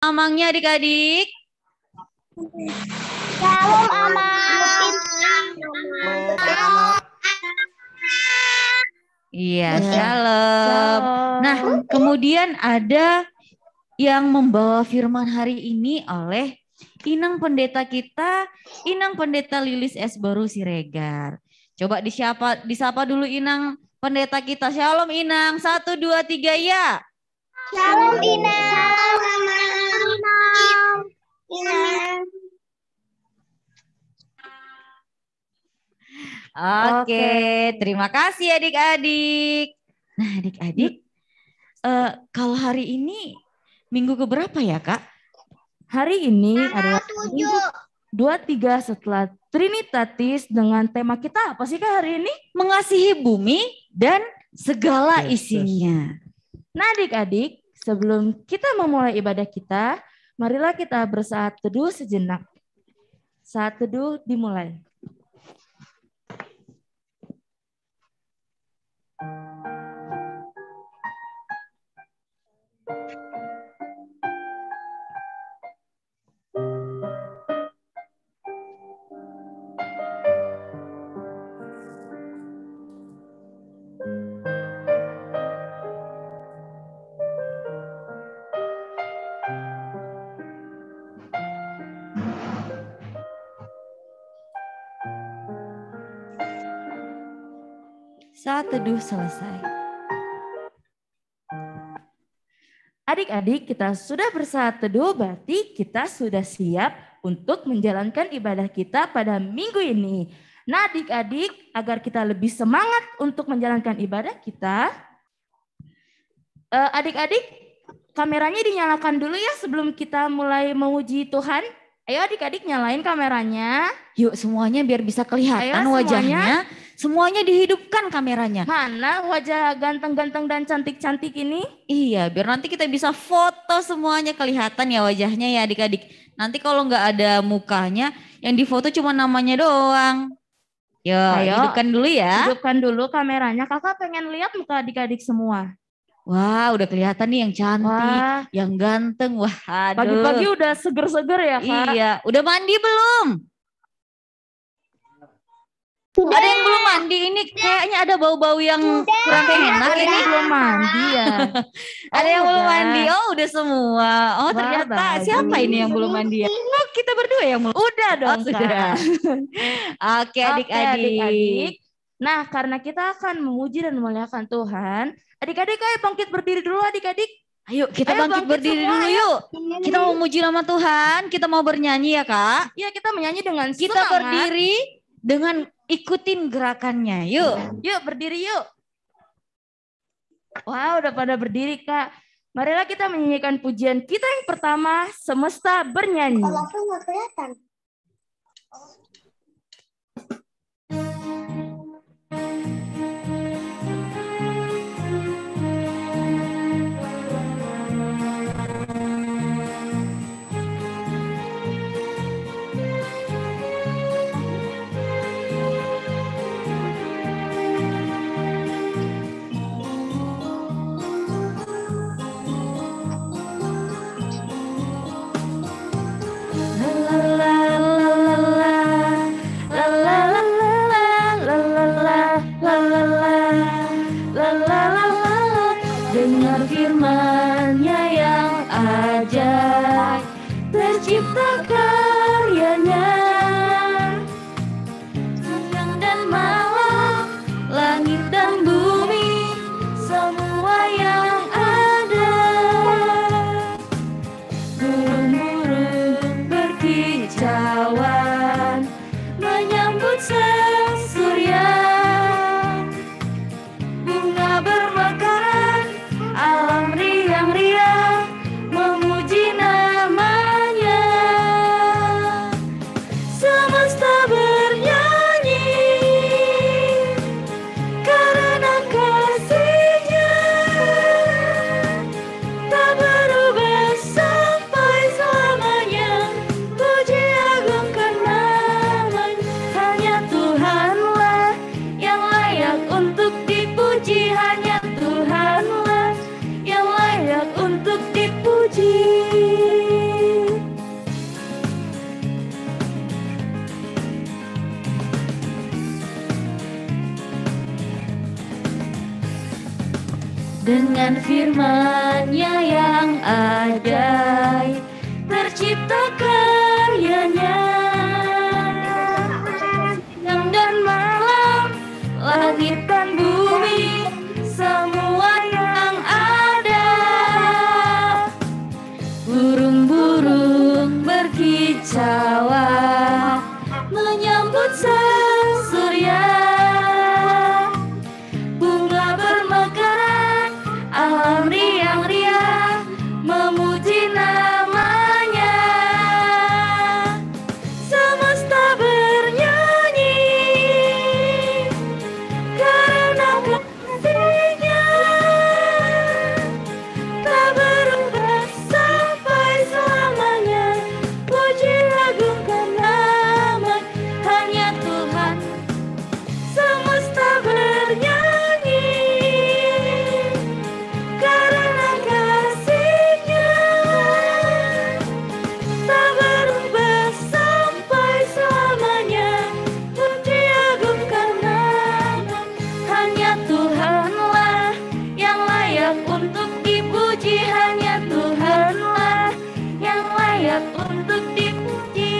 Amangnya adik-adik. Shalom Amang. Iya, shalom. Nah, kemudian ada yang membawa firman hari ini oleh Inang pendeta kita, Inang pendeta Lilis S. Baru Siregar. Coba disapa dulu Inang pendeta kita. Shalom Inang, 1, 2, 3 ya. Shalom Inang. Inang. Oke, terima kasih adik-adik. Nah adik-adik, kalau hari ini minggu keberapa ya Kak? Hari ini adalah minggu 23 setelah Trinitatis dengan tema kita apa sih Kak hari ini? Mengasihi bumi dan segala isinya. Nah adik-adik, sebelum kita memulai ibadah kita, marilah kita bersaat teduh sejenak. Saat teduh dimulai. Saat teduh selesai. Adik-adik, kita sudah bersaat teduh, berarti kita sudah siap untuk menjalankan ibadah kita pada minggu ini. Nah adik-adik, agar kita lebih semangat untuk menjalankan ibadah kita, adik-adik kameranya dinyalakan dulu ya sebelum kita mulai memuji Tuhan. Ayo adik-adik nyalain kameranya. Yuk semuanya biar bisa kelihatan Ayo, wajahnya. Semuanya dihidupkan kameranya. Mana wajah ganteng-ganteng dan cantik-cantik ini? Iya, biar nanti kita bisa foto semuanya kelihatan ya wajahnya ya adik-adik. Nanti kalau nggak ada mukanya, yang difoto cuma namanya doang. Yo, ayo hidupkan dulu ya. Hidupkan dulu kameranya. Kakak pengen lihat muka adik-adik semua. Wah, udah kelihatan nih yang cantik, yang ganteng. Wah, aduh. Pagi-pagi udah seger-seger ya, Kak? Iya, udah mandi belum? Sudah. Ada yang belum mandi ini, kayaknya ada bau-bau yang kurang enak ini. Belum mandi ya. Ada yang belum mandi. Oh, udah semua. Oh, ternyata siapa ini yang belum mandi ya? Oh, kita berdua yang belum. Udah dong, sudah. Oke, adik-adik. Nah, karena kita akan memuji dan memuliakan Tuhan, adik-adik ayo bangkit berdiri dulu adik-adik. Ayo kita bangkit berdiri dulu yuk. Kita mau memuji nama Tuhan, kita mau bernyanyi ya Kak. Iya, kita menyanyi dengan semangat. Kita berdiri dengan ikutin gerakannya yuk. Yuk berdiri yuk. Wah udah pada berdiri Kak. Marilah kita menyanyikan pujian kita yang pertama, Semesta Bernyanyi. Kalau aku nggak kelihatan. La la la la la. dengan firman-Nya yang ajaib, tercipta karyanya. Siang dan malam, langit dan bumi, semua yang ada. Burung-burung berkicauan menyambut sang surya. Bunga bermekaran, alam riang-riang memuji namanya. Semesta bernyanyi karena kasih-Nya, tak berubah sampai selamanya. Puji agungkan nama hanya Tuhan. Semesta bernyanyi karena kasih-Nya, tak berubah sampai selamanya. Puji agungkan nama hanya Tuhanlah yang layak untuk dipuji. Hanya Tuhanlah yang layak untuk dipuji.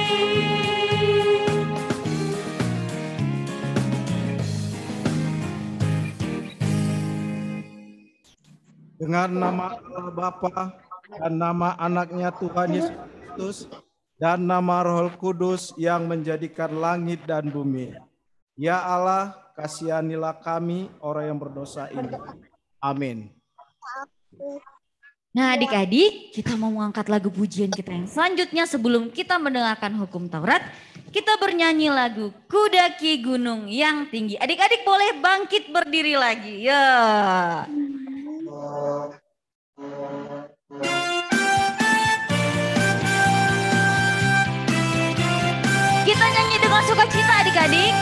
Dengan nama Allah Bapa dan nama anaknya Tuhan Yesus Kristus dan nama Roh Kudus yang menjadikan langit dan bumi. Ya Allah, kasihanilah kami orang yang berdosa ini. Amin. Nah adik-adik, kita mau mengangkat lagu pujian kita yang selanjutnya. Sebelum kita mendengarkan hukum Taurat, kita bernyanyi lagu Kudaki Gunung yang Tinggi. Adik-adik boleh bangkit berdiri lagi. Ya. Kita nyanyi dengan sukacita adik-adik.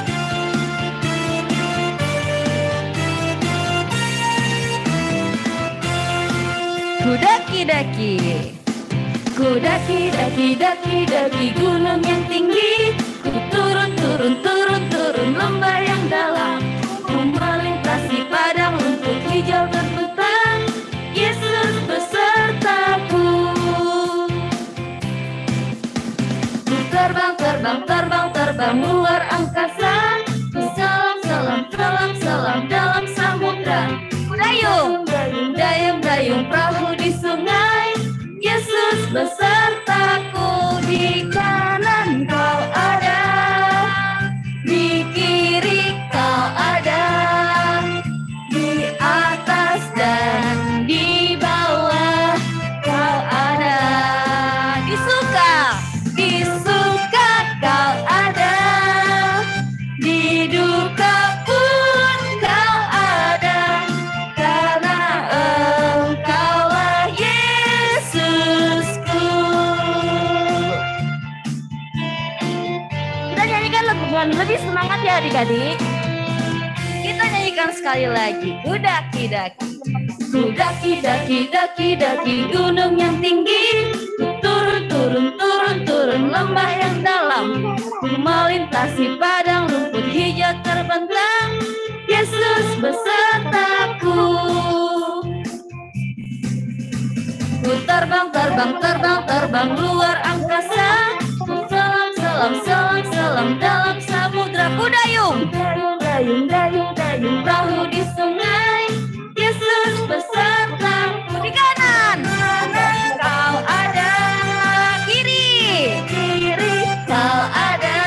Kudaki-daki, kudaki-daki gunung yang tinggi. Ku turun lembah yang dalam. Ku melintasi padang rumput hijau terbentang. Yesus besertaku. Ku terbang luar angkasa. Ku selam dalam samudra. Ku dayung perahu di sungai. Yesus besertaku. Di kanan Kau ada, di kiri Kau ada, di atas dan di bawah Kau ada. Di suka Kau ada, di duka pun Kau ada, karena Engkaulah Yesusku. Kita nyanyikan lagu dengan lebih semangat ya adik-adik. Kita nyanyikan sekali lagi. Kudaki gunung yang tinggi. Turun lembah yang dalam. Ku melintasi padang rumput hijau terbentang. Yesus besertaku. Ku terbang luar angkasa. Ku selam dalam samudra. Ku dayung perahu di sungai. Yesus besertaku. Di kanan Kau ada, kiri Kau ada,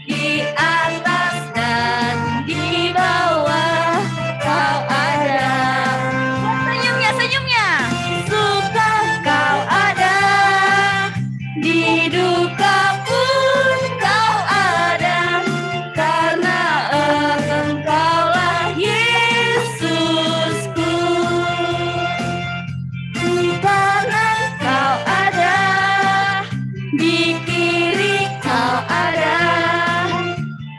di atas dan di bawah Kau ada. Senyumnya suka Kau ada, di duka pun Kau ada, karena Engkaulah Yesusku. Di kanan Kau ada, di kiri Kau ada,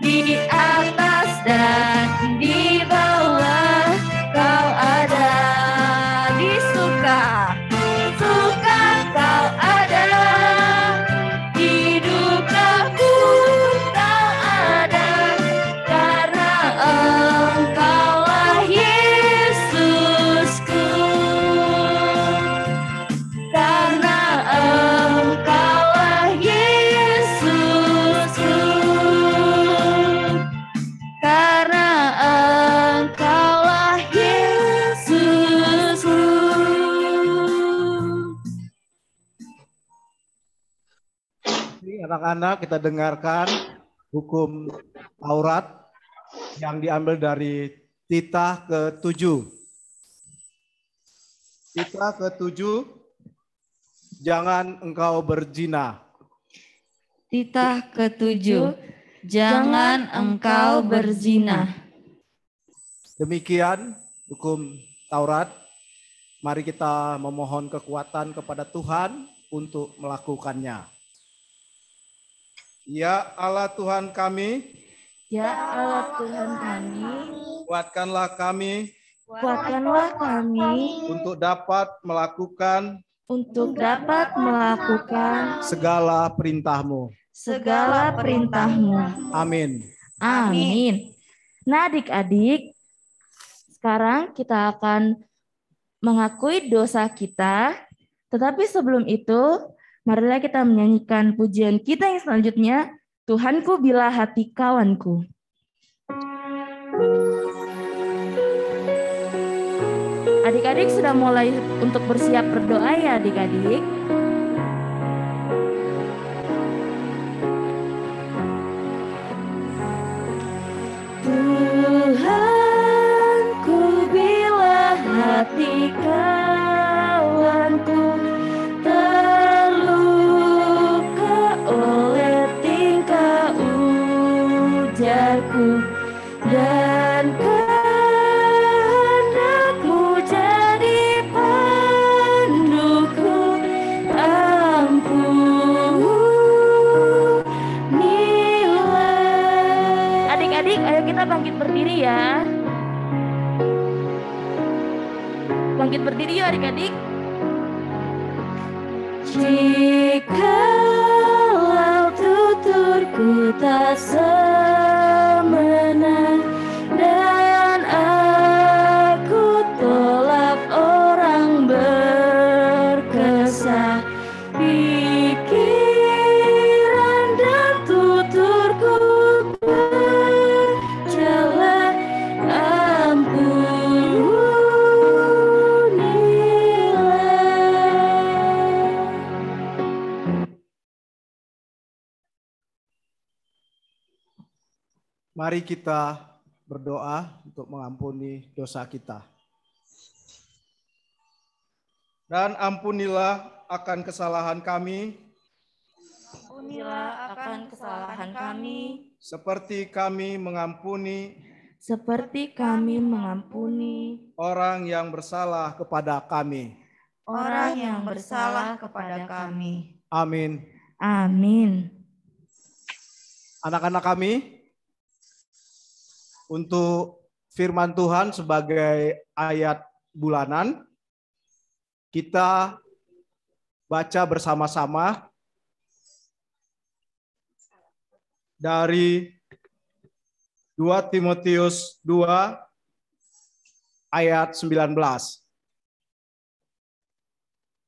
di atas dan di bawah Kau ada. Di suka Kau ada, di duka pun Kau ada, karena Engkaulah Yesusku. Anak-anak, kita dengarkan hukum Taurat yang diambil dari titah ke-7. Titah ke-7, jangan engkau berzina. Titah ke-7, jangan engkau berzina. Demikian hukum Taurat. Mari kita memohon kekuatan kepada Tuhan untuk melakukannya. Ya Allah Tuhan kami, Ya Allah Tuhan kami, kuatkanlah kami kuatkanlah kami untuk dapat melakukan segala perintah-Mu. segala perintah-Mu. Amin. Amin. Nah adik-adik, sekarang kita akan mengakui dosa kita. Tetapi sebelum itu, marilah kita menyanyikan pujian kita yang selanjutnya, Tuhanku bila hati kawanku. Adik-adik sudah mulai untuk bersiap berdoa ya adik-adik? Tuhanku bila hati kawanku terluka oleh tingkah ujarku dan kehendakmu jadi panduku, ampunilah. Adik-adik, ayo kita bangkit berdiri ya. Bangkit berdiri yuk adik-adik. Jikalau tuturku tak semena dan aku tolak orang berkesah, pikiran dan tuturku berjalan, Mari kita berdoa untuk mengampuni dosa kita. Dan ampunilah akan kesalahan kami, ampunilah akan kesalahan kami, seperti kami mengampuni orang yang bersalah kepada kami. Amin. Amin. Anak-anak kami, untuk firman Tuhan sebagai ayat bulanan, kita baca bersama-sama dari 2 Timotius 2 ayat 19.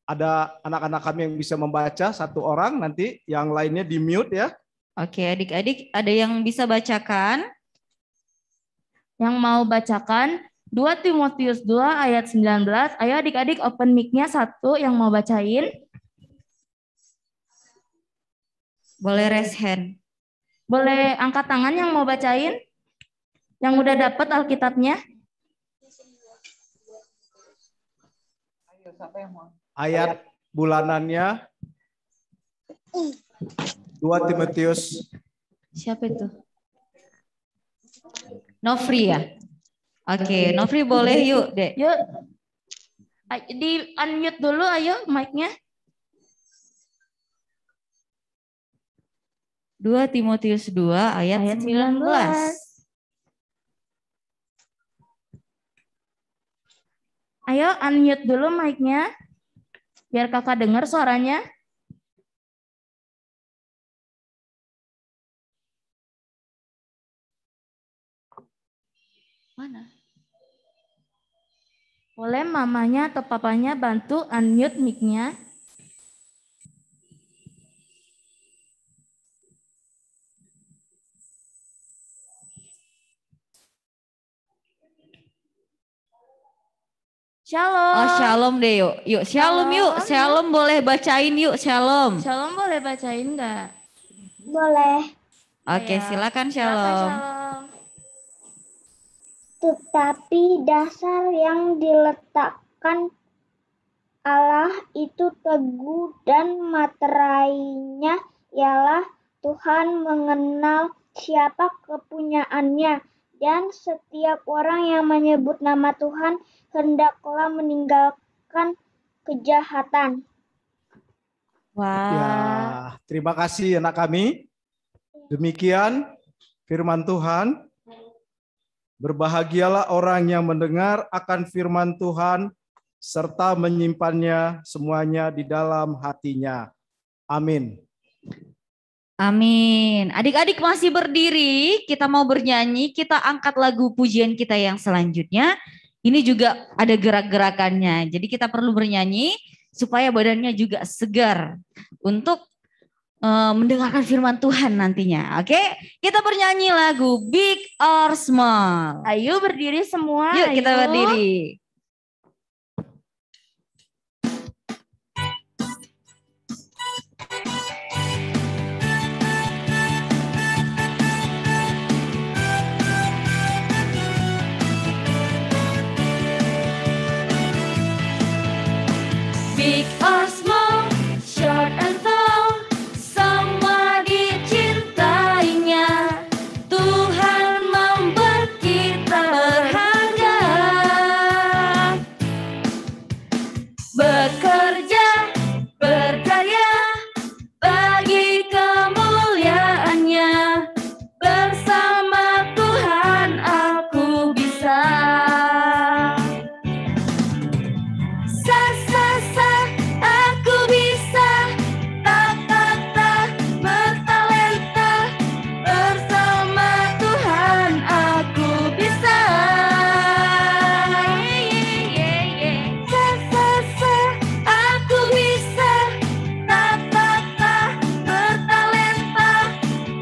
Ada anak-anak kami yang bisa membaca, satu orang, nanti yang lainnya di mute ya. Oke, adik-adik, ada yang bisa bacakan? Yang mau bacakan 2 Timotius 2 ayat 19. Ayo adik-adik open mic-nya satu yang mau bacain. Boleh raise hand. Boleh angkat tangan yang mau bacain? Yang udah dapat Alkitabnya? Ayat bulanannya 2 Timotius. Siapa itu? Nofri ya? Oke, Nofri boleh yuk, Dek. Yuk. Di unmute dulu ayo mic-nya. 2 Timotius 2 ayat 19. Ayo unmute dulu mic-nya. Biar kakak dengar suaranya. Mana? Boleh mamanya atau papanya bantu unmute mic-nya. Shalom. Oh, shalom deh yuk. Yuk, shalom yuk. Shalom boleh bacain yuk, shalom. Shalom boleh bacain enggak? Boleh. Oke, Ya. silakan Silakan, Shalom. Shalom. Tetapi dasar yang diletakkan Allah itu teguh dan materainya ialah Tuhan mengenal siapa kepunyaannya, dan setiap orang yang menyebut nama Tuhan hendaklah meninggalkan kejahatan. Wah. Ya, terima kasih anak kami. Demikian firman Tuhan. Berbahagialah orang yang mendengar akan firman Tuhan serta menyimpannya semuanya di dalam hatinya. Amin. Amin. Adik-adik masih berdiri, kita mau bernyanyi, kita angkat lagu pujian kita yang selanjutnya. Ini juga ada gerak-gerakannya, jadi kita perlu bernyanyi supaya badannya juga segar untuk mendengarkan firman Tuhan nantinya. Oke, kita bernyanyi lagu Big or Small. Ayo berdiri semua. Yuk kita ayo. berdiri. Big or small, short and tall, semua dicintainya. Tuhan membuat kita berharga. Bekerja, berdaya, bagi kemuliaannya. Bersama Tuhan aku bisa. Aku bisa, bertalenta, bersama Tuhan aku bisa. Aku bisa, bertalenta,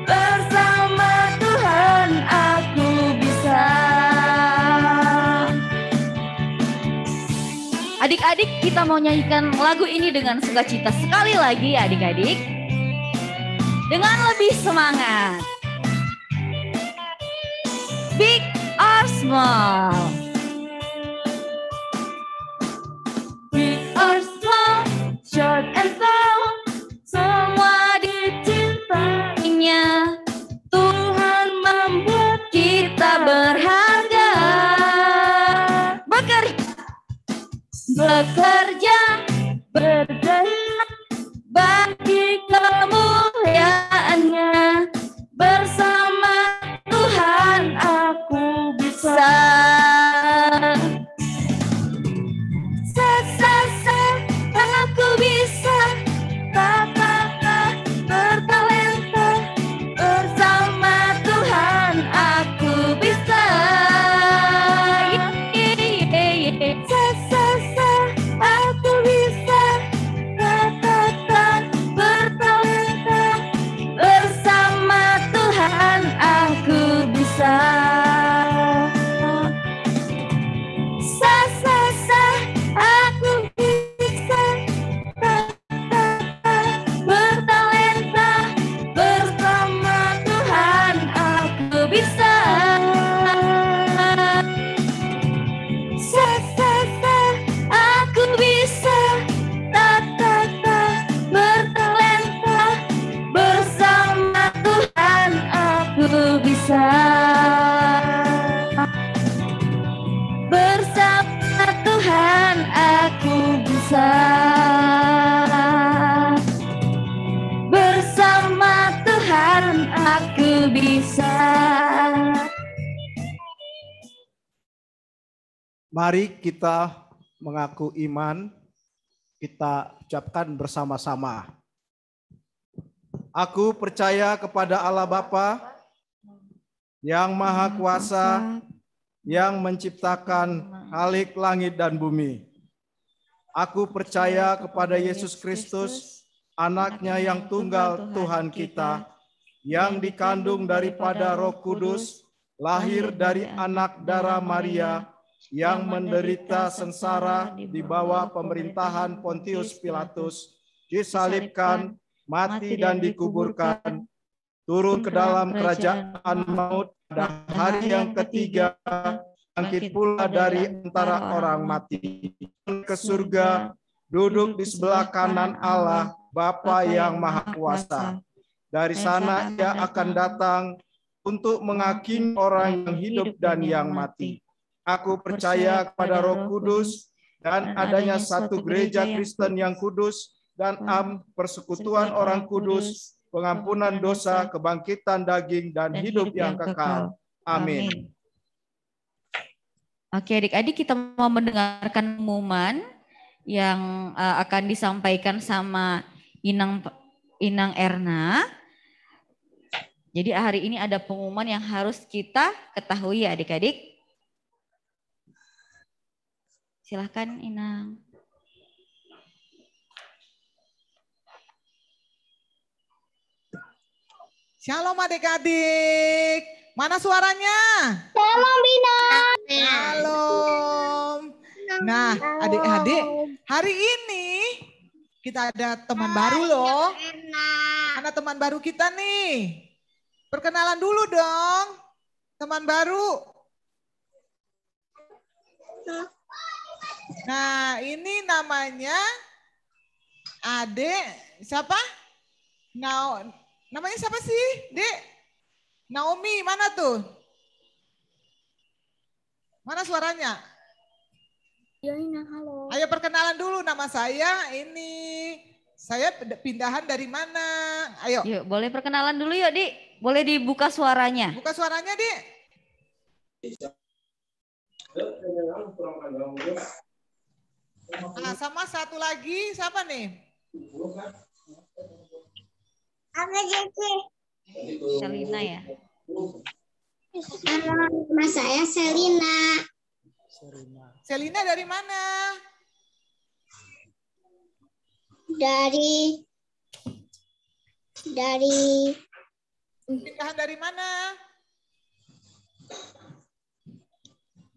bersama Tuhan aku bisa. Adik-adik, kita mau nyanyikan lagu ini dengan sukacita sekali lagi adik-adik. Dengan lebih semangat. Big or small. Big or small, short and tall, semua dicintainya. Tuhan membuat kita berharga. Bekerja, berdaya, bagi kemuliaannya. Bersama Tuhan aku bisa. Aku bisa, bertalenta, bersama Tuhan aku bisa. Aku bisa, bertalenta, bersama Tuhan aku bisa. Aku bisa, bertalenta, bersama Tuhan aku bisa. Aku bisa, bertalenta, bersama Tuhan aku bisa. Bersama Tuhan aku bisa. Bersama Tuhan aku bisa. Mari kita mengaku iman, kita ucapkan bersama-sama. Aku percaya kepada Allah Bapa yang Maha Kuasa, yang menciptakan khalik langit dan bumi. Aku percaya kepada Yesus Kristus, anaknya yang tunggal Tuhan kita, yang dikandung daripada Roh Kudus, lahir dari anak darah Maria, yang menderita sengsara di bawah pemerintahan Pontius Pilatus, disalibkan, mati dan dikuburkan, turun ke dalam kerajaan maut pada hari yang ketiga, bangkit pula dari antara orang mati, ke surga, duduk di sebelah kanan Allah, Bapa yang Maha Kuasa. Dari sana ia akan datang untuk menghakimi orang yang hidup dan yang mati. Aku percaya kepada Roh Kudus dan adanya satu gereja Kristen yang kudus dan persekutuan orang kudus, pengampunan dosa, kebangkitan daging, dan hidup yang kekal. Amin. Oke, adik-adik, kita mau mendengarkan pengumuman yang akan disampaikan sama Inang Erna. Jadi hari ini ada pengumuman yang harus kita ketahui ya adik-adik. Silahkan Inang. Shalom adik-adik. Mana suaranya? Shalom Bina. Shalom. Nah adik-adik, hari ini kita ada teman baru loh. Mana teman baru kita nih? Perkenalan dulu dong, teman baru. Nah, ini namanya Adek, siapa? Namanya siapa sih, Dek? Naomi, mana tuh? Mana suaranya? Halo. Ayo perkenalan dulu, nama saya ini. Saya pindahan dari mana? Ayo. Yuk, boleh perkenalan dulu yuk, Dik. Boleh dibuka suaranya. Buka suaranya, Dik. Nah, sama satu lagi, siapa nih? Aku Jeki. Selina ya. Nama saya Selina. Selina dari mana? Dari Pindahan dari mana?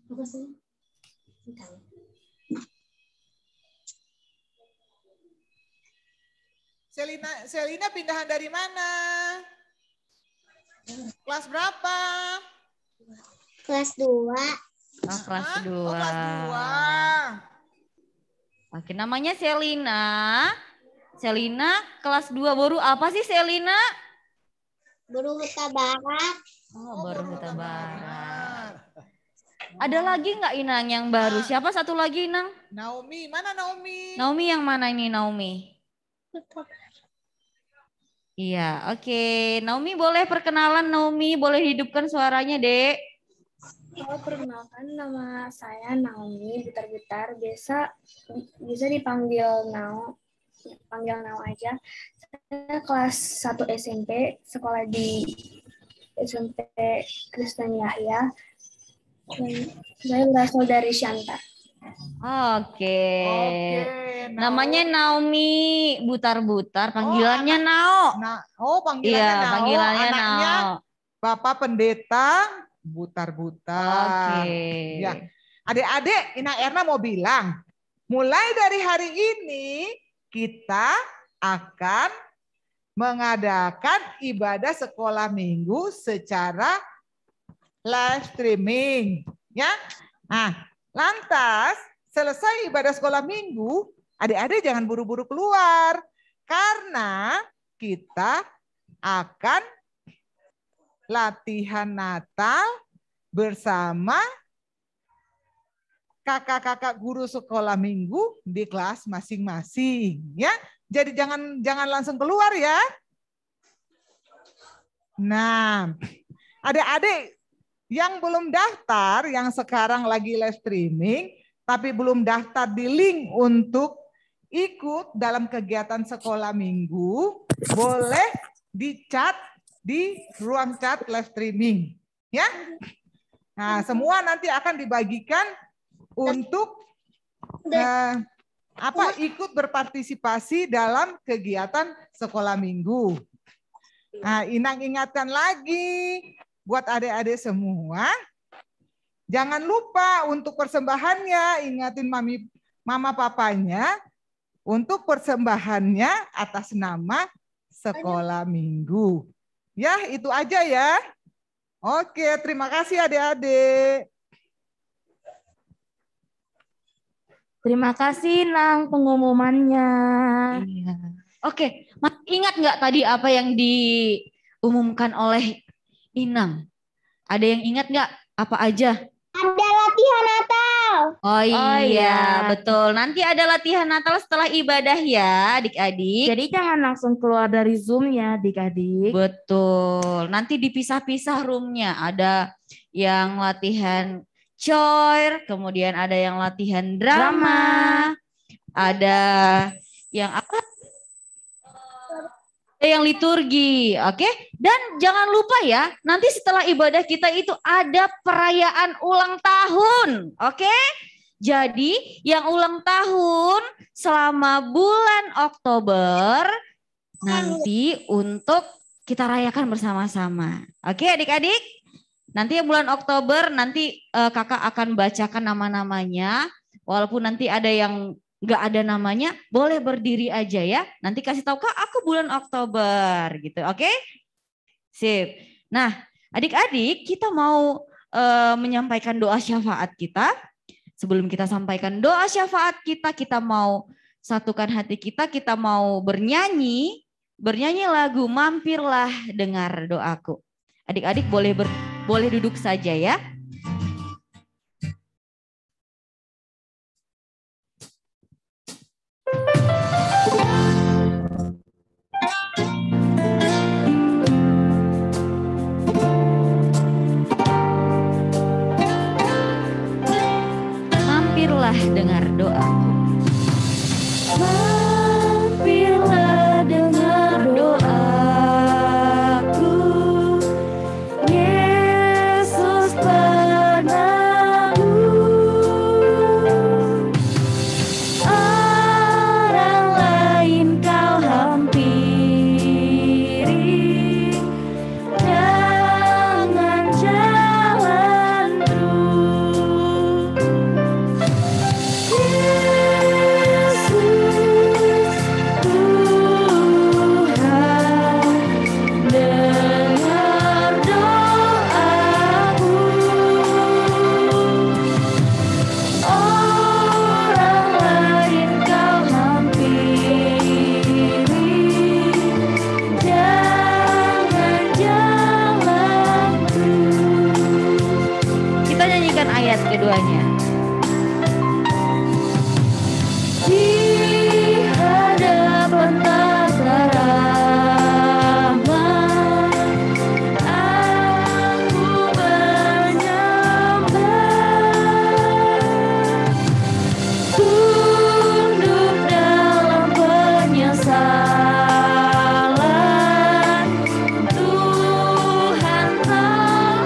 apa sih? Selina pindahan dari mana? Kelas berapa? Kelas 2. Oh, kelas 2. Oh, kelas 2. Oke, namanya Selina. Selina kelas 2 baru apa sih Selina? Baru Huta Barat. Oh, baru Huta Barat. Ada lagi nggak Inang yang baru? Siapa satu lagi Inang? Naomi, mana Naomi? Naomi yang mana ini Naomi? Iya, oke. Naomi boleh perkenalan Naomi, boleh hidupkan suaranya, Dek. Perkenalkan, nama saya Naomi Butar-Butar, bisa dipanggil Nao, aja. Saya kelas 1 SMP, sekolah di SMP Kristen Yahya. Saya berasal dari Syanta. Oke. Naomi. Namanya Naomi Butar-Butar, panggilannya Nao. Panggilannya Iya, Nao. panggilannya Anaknya Nao. Bapak Pendeta Butar-Butar. Oke. Ya. Adik-adik, Ina Erna mau bilang, mulai dari hari ini kita akan mengadakan ibadah sekolah minggu secara live streaming, ya. Nah, lantas selesai ibadah sekolah minggu, adik-adik jangan buru-buru keluar karena kita akan latihan Natal bersama kakak-kakak guru sekolah minggu di kelas masing-masing, ya. Jadi jangan langsung keluar ya. Nah, adik-adik yang belum daftar, yang sekarang lagi live streaming, tapi belum daftar di link untuk ikut dalam kegiatan sekolah minggu, boleh di-chat di ruang chat live streaming, ya. Nah, semua nanti akan dibagikan untuk ikut berpartisipasi dalam kegiatan sekolah minggu. Nah, Inang ingatkan lagi buat adik-adik semua, jangan lupa untuk persembahannya, ingatin mama papanya untuk persembahannya atas nama sekolah minggu. Ya, itu aja ya. Oke, terima kasih adik-adik. Terima kasih Nang pengumumannya. Iya. Oke, ingat nggak tadi apa yang diumumkan oleh Inang? Ada yang ingat nggak apa aja? Ada latihan Natal. Oh iya. iya, betul. Nanti ada latihan Natal setelah ibadah ya, adik-adik. Jadi jangan langsung keluar dari Zoom ya, adik-adik. Betul. Nanti dipisah-pisah roomnya. Ada yang latihan choir, kemudian ada yang latihan drama, ada yang apa? Ada yang liturgi, oke? Dan jangan lupa ya, nanti setelah ibadah kita itu ada perayaan ulang tahun, oke? Jadi yang ulang tahun selama bulan Oktober nanti untuk kita rayakan bersama-sama. Oke adik-adik? Nanti yang bulan Oktober nanti kakak akan bacakan nama-namanya. Walaupun nanti ada yang nggak ada namanya, boleh berdiri aja ya. Nanti kasih tahu Kak, aku bulan Oktober gitu. Oke? Sip. Nah, adik-adik kita mau menyampaikan doa syafaat kita. Sebelum kita sampaikan doa syafaat kita mau satukan hati kita mau bernyanyi lagu Mampirlah Dengar Doaku. Adik-adik boleh duduk saja ya. Mampirlah dengar doaku. Mampirlah dengar doaku, Yesus penanggung. Orang lain kau hampiri, jangan jalan terus. Kita nyanyikan ayat keduanya. Di hadapan tata rahmat, aku menyembah, tunduk dalam penyesalan, Tuhan tolonglah.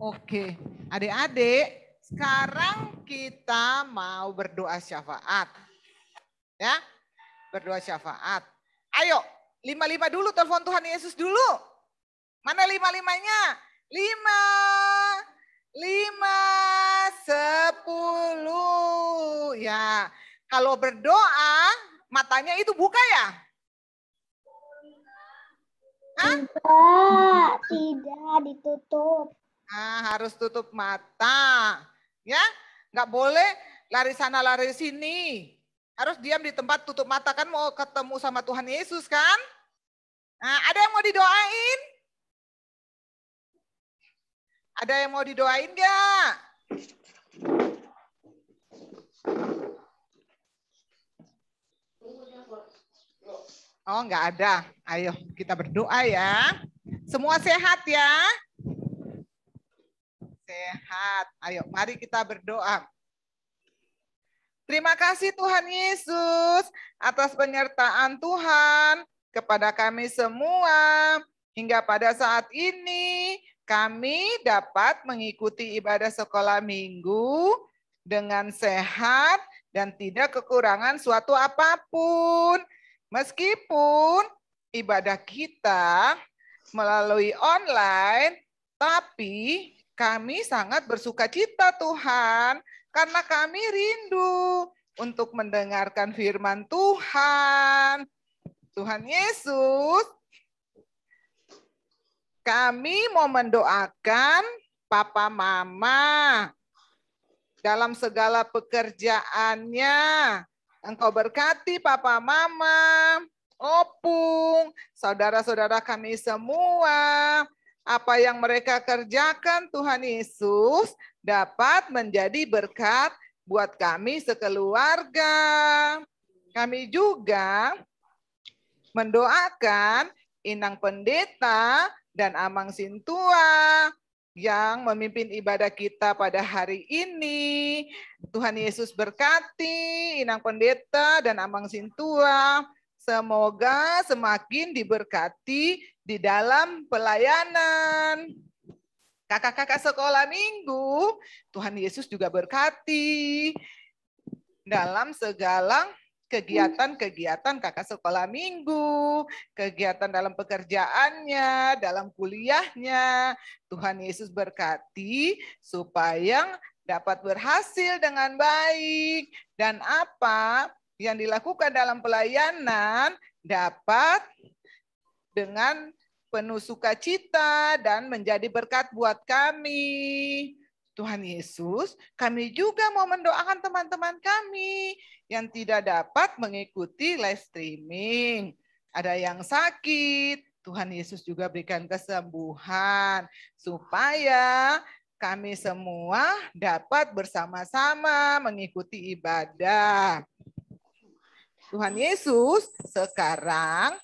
Oke, adik-adik, sekarang kita mau berdoa syafaat. Ya, berdoa syafaat. Ayo, 5-5 dulu, telepon Tuhan Yesus dulu. Mana 5-5-nya? 5, 10. Ya, kalau berdoa, matanya itu buka ya? Hah? Tidak ditutup. Nah, harus tutup mata. Ya, nggak boleh lari sana lari sini. Harus diam di tempat, tutup mata, kan mau ketemu sama Tuhan Yesus kan? Nah, ada yang mau didoain? Ada yang mau didoain nggak? Oh, nggak ada. Ayo kita berdoa ya. Semua sehat ya. sehat. Ayo, mari kita berdoa. Terima kasih Tuhan Yesus atas penyertaan Tuhan kepada kami semua. Hingga pada saat ini kami dapat mengikuti ibadah sekolah minggu dengan sehat dan tidak kekurangan suatu apapun. Meskipun ibadah kita melalui online, tapi kami sangat bersuka cita Tuhan, karena kami rindu untuk mendengarkan firman Tuhan. Tuhan Yesus, kami mau mendoakan Papa Mama dalam segala pekerjaannya. Engkau berkati Papa Mama, Opung, saudara-saudara kami semua. Apa yang mereka kerjakan Tuhan Yesus dapat menjadi berkat buat kami sekeluarga. Kami juga mendoakan Inang Pendeta dan Amang Sintua yang memimpin ibadah kita pada hari ini. Tuhan Yesus berkati Inang Pendeta dan Amang Sintua. Semoga semakin diberkati di dalam pelayanan. Kakak-kakak sekolah minggu, Tuhan Yesus juga berkati dalam segala kegiatan-kegiatan kakak sekolah minggu, kegiatan dalam pekerjaannya, dalam kuliahnya. Tuhan Yesus berkati supaya dapat berhasil dengan baik, dan apa yang dilakukan dalam pelayanan dapat dengan penuh sukacita dan menjadi berkat buat kami. Tuhan Yesus, kami juga mau mendoakan teman-teman kami yang tidak dapat mengikuti live streaming. Ada yang sakit, Tuhan Yesus juga berikan kesembuhan supaya kami semua dapat bersama-sama mengikuti ibadah. Tuhan Yesus sekarang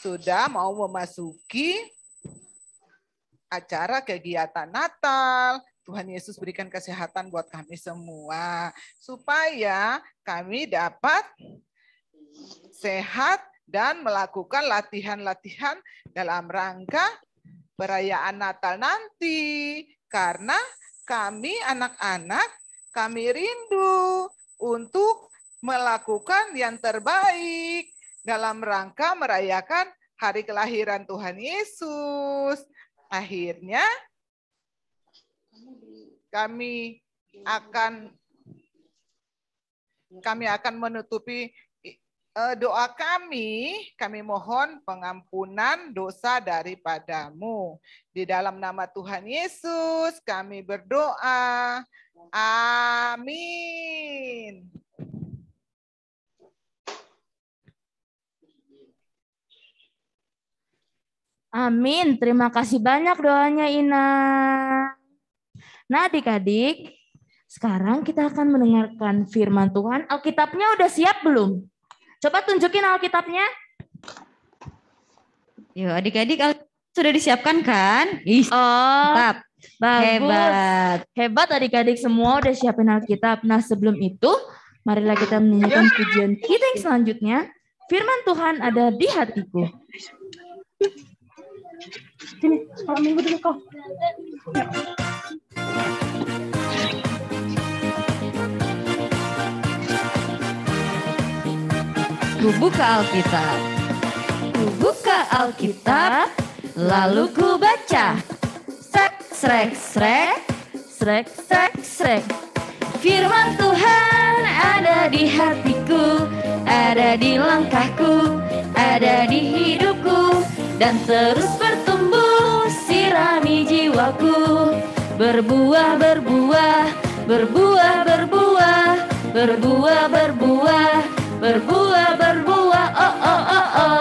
sudah mau memasuki acara kegiatan Natal. Tuhan Yesus berikan kesehatan buat kami semua, supaya kami dapat sehat dan melakukan latihan-latihan dalam rangka perayaan Natal nanti. Karena kami anak-anak, kami rindu untuk melakukan yang terbaik dalam rangka merayakan hari kelahiran Tuhan Yesus. Akhirnya kami akan menutupi doa kami. Kami mohon pengampunan dosa daripadamu. Di dalam nama Tuhan Yesus kami berdoa. Amin. Amin. Terima kasih banyak doanya Ina. Nah adik-adik, sekarang kita akan mendengarkan firman Tuhan. Alkitabnya udah siap belum? Coba tunjukin Alkitabnya. Yuk adik-adik, sudah disiapkan kan? Mantap. Bagus. Hebat. Hebat adik-adik semua udah siapin Alkitab. Nah sebelum itu, marilah kita menyanyikan pujian kita yang selanjutnya. Firman Tuhan ada di hatiku. Sini, sekolah minggu dulu kau. Ku buka Alkitab. Ku buka Alkitab, lalu ku baca. Srek, srek, srek, srek, srek, srek. Firman Tuhan ada di hatiku, ada di langkahku, ada di hidupku, dan terus bertumbuh sirami jiwaku. Berbuah, berbuah, berbuah, berbuah, berbuah, berbuah, berbuah, berbuah, oh, oh, oh, oh.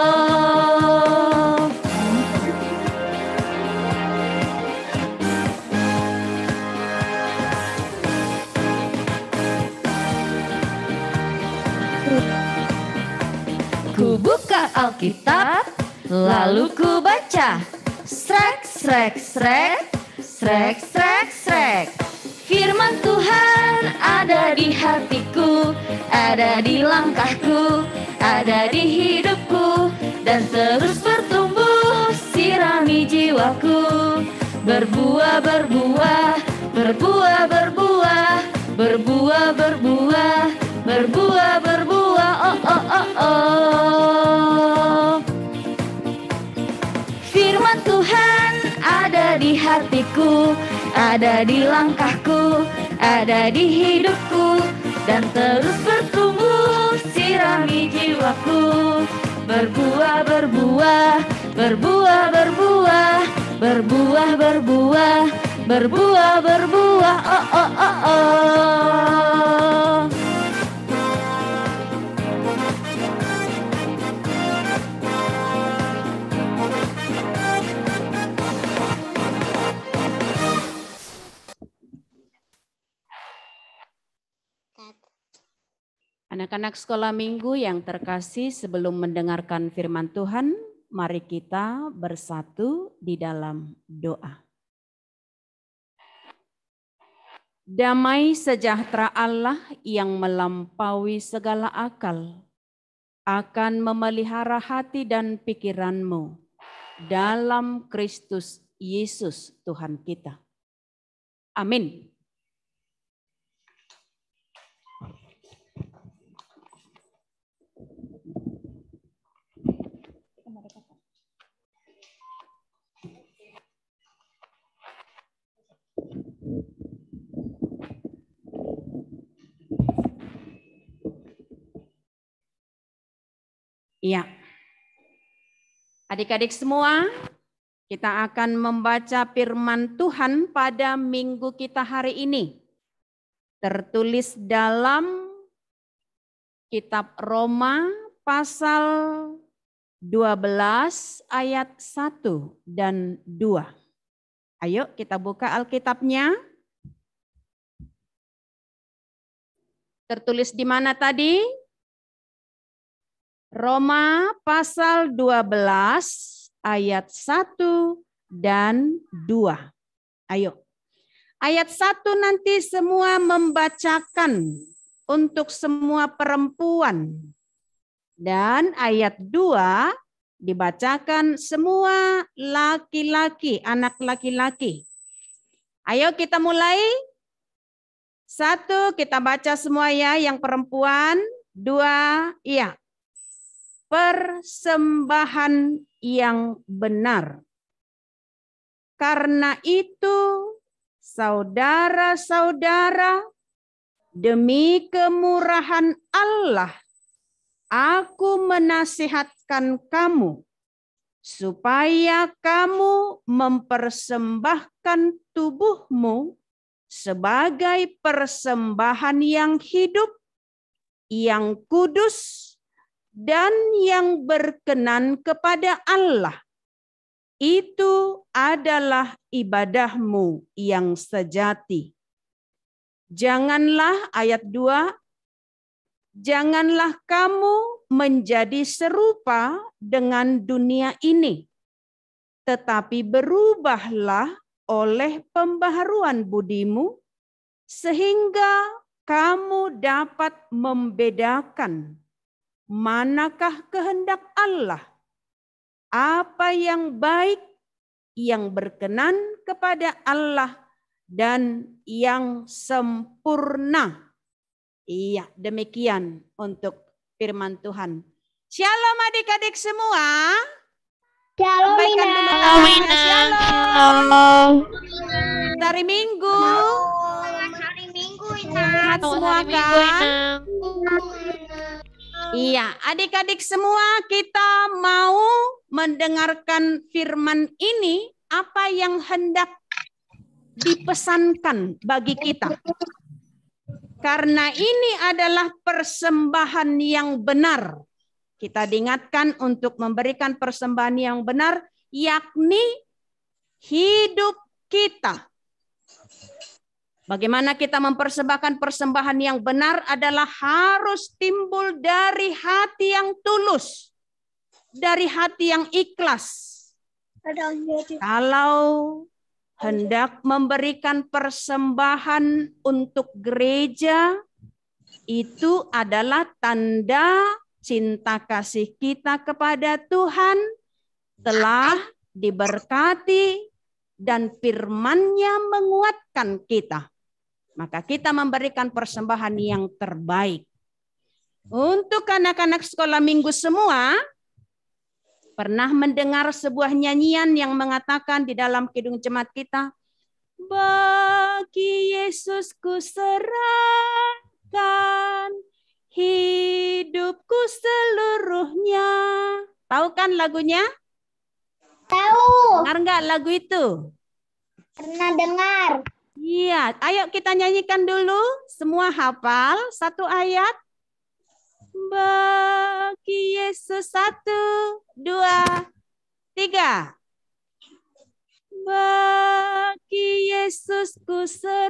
Ku buka Alkitab, lalu ku baca. Srek, srek, srek, Srek, srek, srek. Firman Tuhan ada di hatiku, ada di langkahku, ada di hidupku, dan terus bertumbuh sirami jiwaku. Berbuah, berbuah, berbuah, berbuah, berbuah, berbuah, berbuah, berbuah, oh, oh, oh, oh. Firman Tuhan ada di hatiku, ada di langkahku, ada di hidupku, dan terus bertumbuh sirami jiwaku. Berbuah, berbuah, berbuah, berbuah, berbuah, berbuah, berbuah, berbuah, oh, oh, oh, oh. Anak-anak sekolah minggu yang terkasih, sebelum mendengarkan firman Tuhan, mari kita bersatu di dalam doa. Damai sejahtera Allah yang melampaui segala akal akan memelihara hati dan pikiranmu dalam Kristus Yesus Tuhan kita. Amin. Iya. Adik-adik semua, kita akan membaca firman Tuhan pada minggu kita hari ini. Tertulis dalam kitab Roma pasal 12 ayat 1 dan 2. Ayo kita buka Alkitabnya. Tertulis di mana tadi? Roma pasal 12 ayat 1 dan 2. Ayo. Ayat 1 nanti semua membacakan untuk semua perempuan. Dan ayat 2 dibacakan semua laki-laki, anak laki-laki. Ayo kita mulai. 1 kita baca semua ya, yang perempuan. 2, iya. Persembahan yang benar. Karena itu, saudara-saudara, demi kemurahan Allah, aku menasihatkan kamu supaya kamu mempersembahkan tubuhmu sebagai persembahan yang hidup, yang kudus, dan yang berkenan kepada Allah. Itu adalah ibadahmu yang sejati. Janganlah, ayat 2, janganlah kamu menjadi serupa dengan dunia ini, tetapi berubahlah oleh pembaharuan budimu, sehingga kamu dapat membedakan manakah kehendak Allah, apa yang baik, yang berkenan kepada Allah, dan yang sempurna. Iya, demikian untuk firman Tuhan. Shalom adik-adik semua. Shalom, Shalom. Hari Minggu. Hari Minggu, Sehat semua kan? Iya, adik-adik semua, kita mau mendengarkan firman ini, apa yang hendak dipesankan bagi kita. Karena ini adalah persembahan yang benar. Kita diingatkan untuk memberikan persembahan yang benar, yakni hidup kita. Bagaimana kita mempersembahkan persembahan yang benar adalah harus timbul dari hati yang tulus, dari hati yang ikhlas. Kalau hendak memberikan persembahan untuk gereja, itu adalah tanda cinta kasih kita kepada Tuhan telah diberkati dan firman-Nya menguatkan kita. Maka kita memberikan persembahan yang terbaik. Untuk anak-anak sekolah minggu semua, pernah mendengar sebuah nyanyian yang mengatakan di dalam kidung jemaat kita, bagi Yesus ku serahkan hidupku seluruhnya. Tahu kan lagunya? Tahu. Dengar nggak lagu itu? Pernah dengar. Iya, ayo kita nyanyikan dulu. Semua hafal satu ayat. Bagi Yesus 1, 2, 3. Bagi Yesus ku serahkan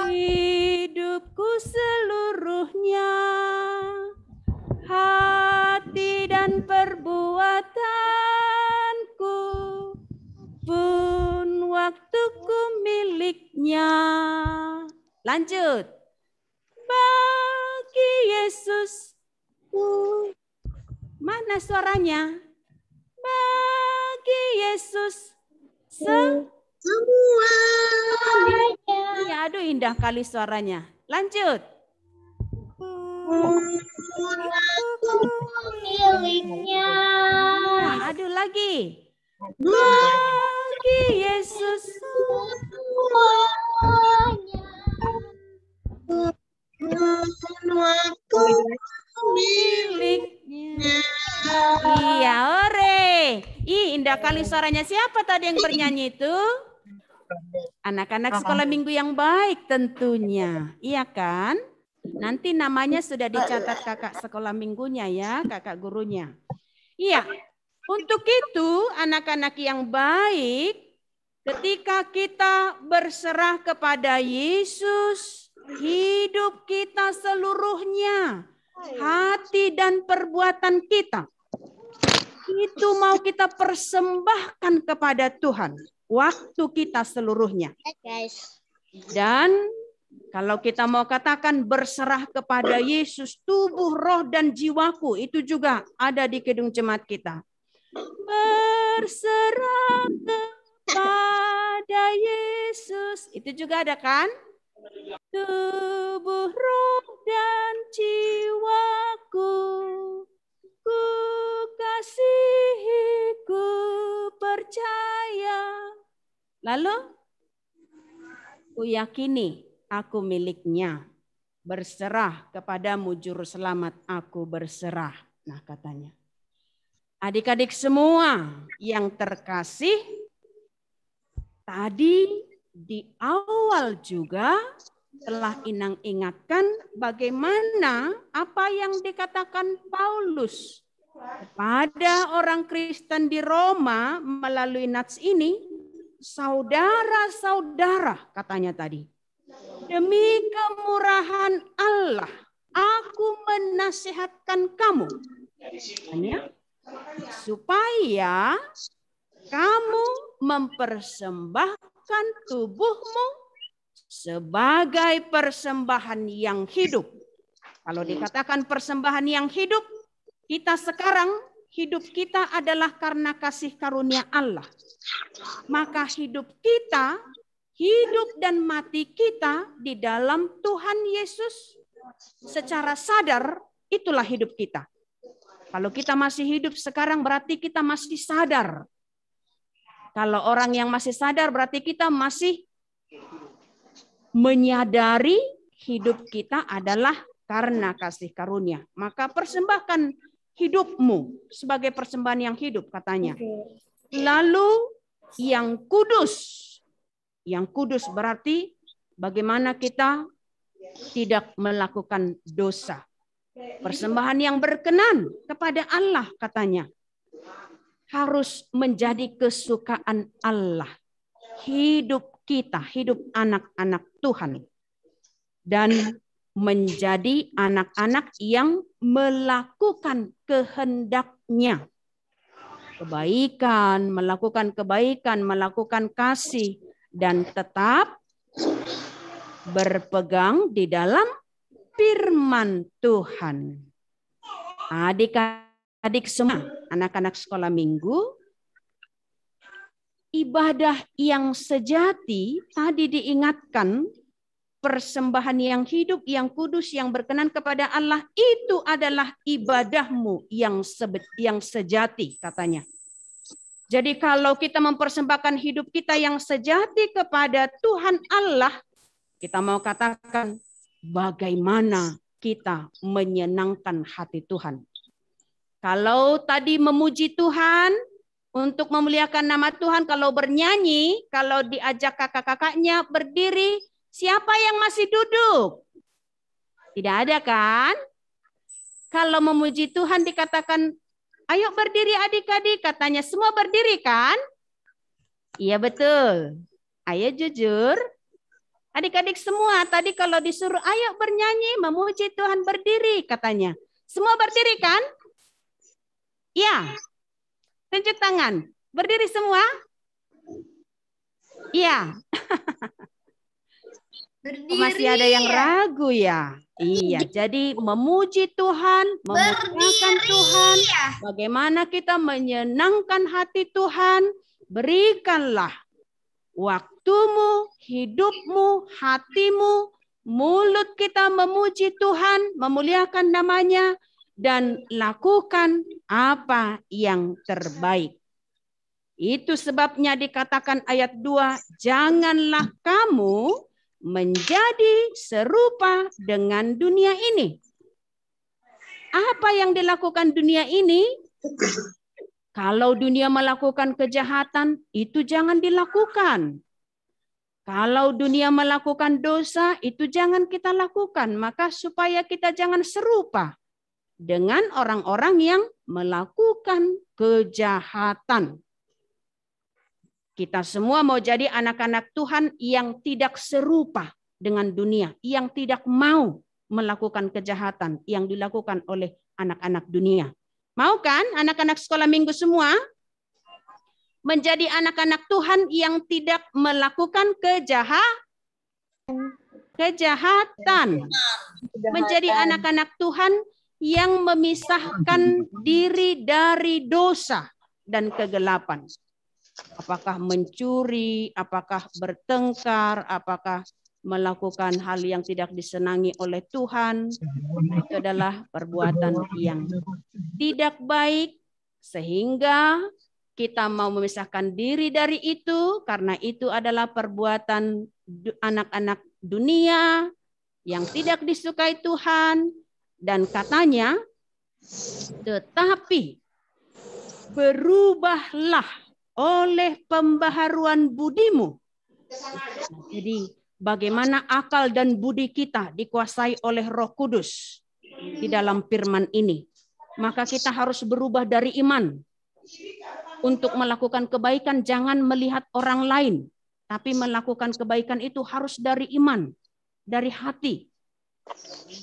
hidupku seluruhnya, hati dan perbuatanku pun waktuku miliknya. Lanjut. Bagi Yesus, mana suaranya? Bagi Yesus semua. Ya, aduh indah kali suaranya. Lanjut. Miliknya. Nah, aduh lagi. Bagi Yesus Semuanya. miliknya. Iya, ore. Ih, indah kali suaranya. Siapa tadi yang bernyanyi itu? Anak-anak sekolah minggu yang baik tentunya. Iya kan? Nanti namanya sudah dicatat kakak sekolah minggunya ya, kakak gurunya. Iya. Untuk itu, anak-anak yang baik, ketika kita berserah kepada Yesus, hidup kita seluruhnya, hati dan perbuatan kita, itu mau kita persembahkan kepada Tuhan. Waktu kita seluruhnya. Dan kalau kita mau katakan berserah kepada Yesus, tubuh, roh, dan jiwaku, itu juga ada di kidung jemaat kita. Berserah kepada Yesus. Itu juga ada kan? Tubuh, roh, dan jiwaku, ku kasihi, ku percaya. Lalu, ku yakini aku miliknya. Berserah kepadamu juru selamat, aku berserah. Nah katanya. Adik-adik semua yang terkasih, tadi di awal juga telah Inang ingatkan bagaimana apa yang dikatakan Paulus kepada orang Kristen di Roma melalui nats ini, saudara-saudara katanya tadi, demi kemurahan Allah, aku menasihatkan kamu, supaya kamu mempersembahkan tubuhmu sebagai persembahan yang hidup. Kalau dikatakan persembahan yang hidup, kita sekarang hidup kita adalah karena kasih karunia Allah. Maka hidup kita, hidup dan mati kita di dalam Tuhan Yesus secara sadar, itulah hidup kita. Kalau kita masih hidup sekarang berarti kita masih sadar. Kalau orang yang masih sadar berarti kita masih menyadari hidup kita adalah karena kasih karunia. Maka persembahkan hidupmu sebagai persembahan yang hidup katanya. Lalu yang kudus. Yang kudus berarti bagaimana kita tidak melakukan dosa. Persembahan yang berkenan kepada Allah katanya. Harus menjadi kesukaan Allah. Hidup kita, hidup anak-anak Tuhan. Dan menjadi anak-anak yang melakukan kehendaknya. kebaikan, melakukan kasih, dan tetap berpegang di dalam firman Tuhan. Adik-adik semua, anak-anak sekolah minggu, ibadah yang sejati tadi diingatkan, persembahan yang hidup, yang kudus, yang berkenan kepada Allah, itu adalah ibadahmu yang sejati, katanya. Jadi kalau kita mempersembahkan hidup kita yang sejati kepada Tuhan Allah, kita mau katakan bagaimana kita menyenangkan hati Tuhan. Kalau tadi memuji Tuhan, untuk memuliakan nama Tuhan, kalau bernyanyi, kalau diajak kakak-kakaknya berdiri, siapa yang masih duduk? Tidak ada kan? Kalau memuji Tuhan dikatakan, ayo berdiri adik-adik, katanya semua berdiri kan? Iya betul. Ayo jujur. Adik-adik semua tadi kalau disuruh ayo bernyanyi, memuji Tuhan berdiri katanya. Semua berdiri kan? Iya. Tunjuk tangan. Berdiri semua? Iya. Masih ada yang ragu ya? Iya, jadi memuji Tuhan, memuliakan Tuhan, bagaimana kita menyenangkan hati Tuhan, berikanlah waktumu, hidupmu, hatimu, mulut kita memuji Tuhan, memuliakan namanya, dan lakukan apa yang terbaik. Itu sebabnya dikatakan ayat 2, janganlah kamu menjadi serupa dengan dunia ini. Apa yang dilakukan dunia ini? Kalau dunia melakukan kejahatan, itu jangan dilakukan. Kalau dunia melakukan dosa, itu jangan kita lakukan. Maka supaya kita jangan serupa dengan orang-orang yang melakukan kejahatan. Kita semua mau jadi anak-anak Tuhan yang tidak serupa dengan dunia, yang tidak mau melakukan kejahatan yang dilakukan oleh anak-anak dunia. Mau kan anak-anak sekolah minggu semua menjadi anak-anak Tuhan yang tidak melakukan kejahatan. Menjadi anak-anak Tuhan yang memisahkan diri dari dosa dan kegelapan. Apakah mencuri, apakah bertengkar, apakah melakukan hal yang tidak disenangi oleh Tuhan. Itu adalah perbuatan yang tidak baik, sehingga kita mau memisahkan diri dari itu, karena itu adalah perbuatan anak-anak dunia yang tidak disukai Tuhan. Dan katanya, tetapi berubahlah oleh pembaharuan budimu. Jadi bagaimana akal dan budi kita dikuasai oleh Roh Kudus di dalam firman ini. Maka kita harus berubah dari iman. Untuk melakukan kebaikan jangan melihat orang lain. Tapi melakukan kebaikan itu harus dari iman. Dari hati.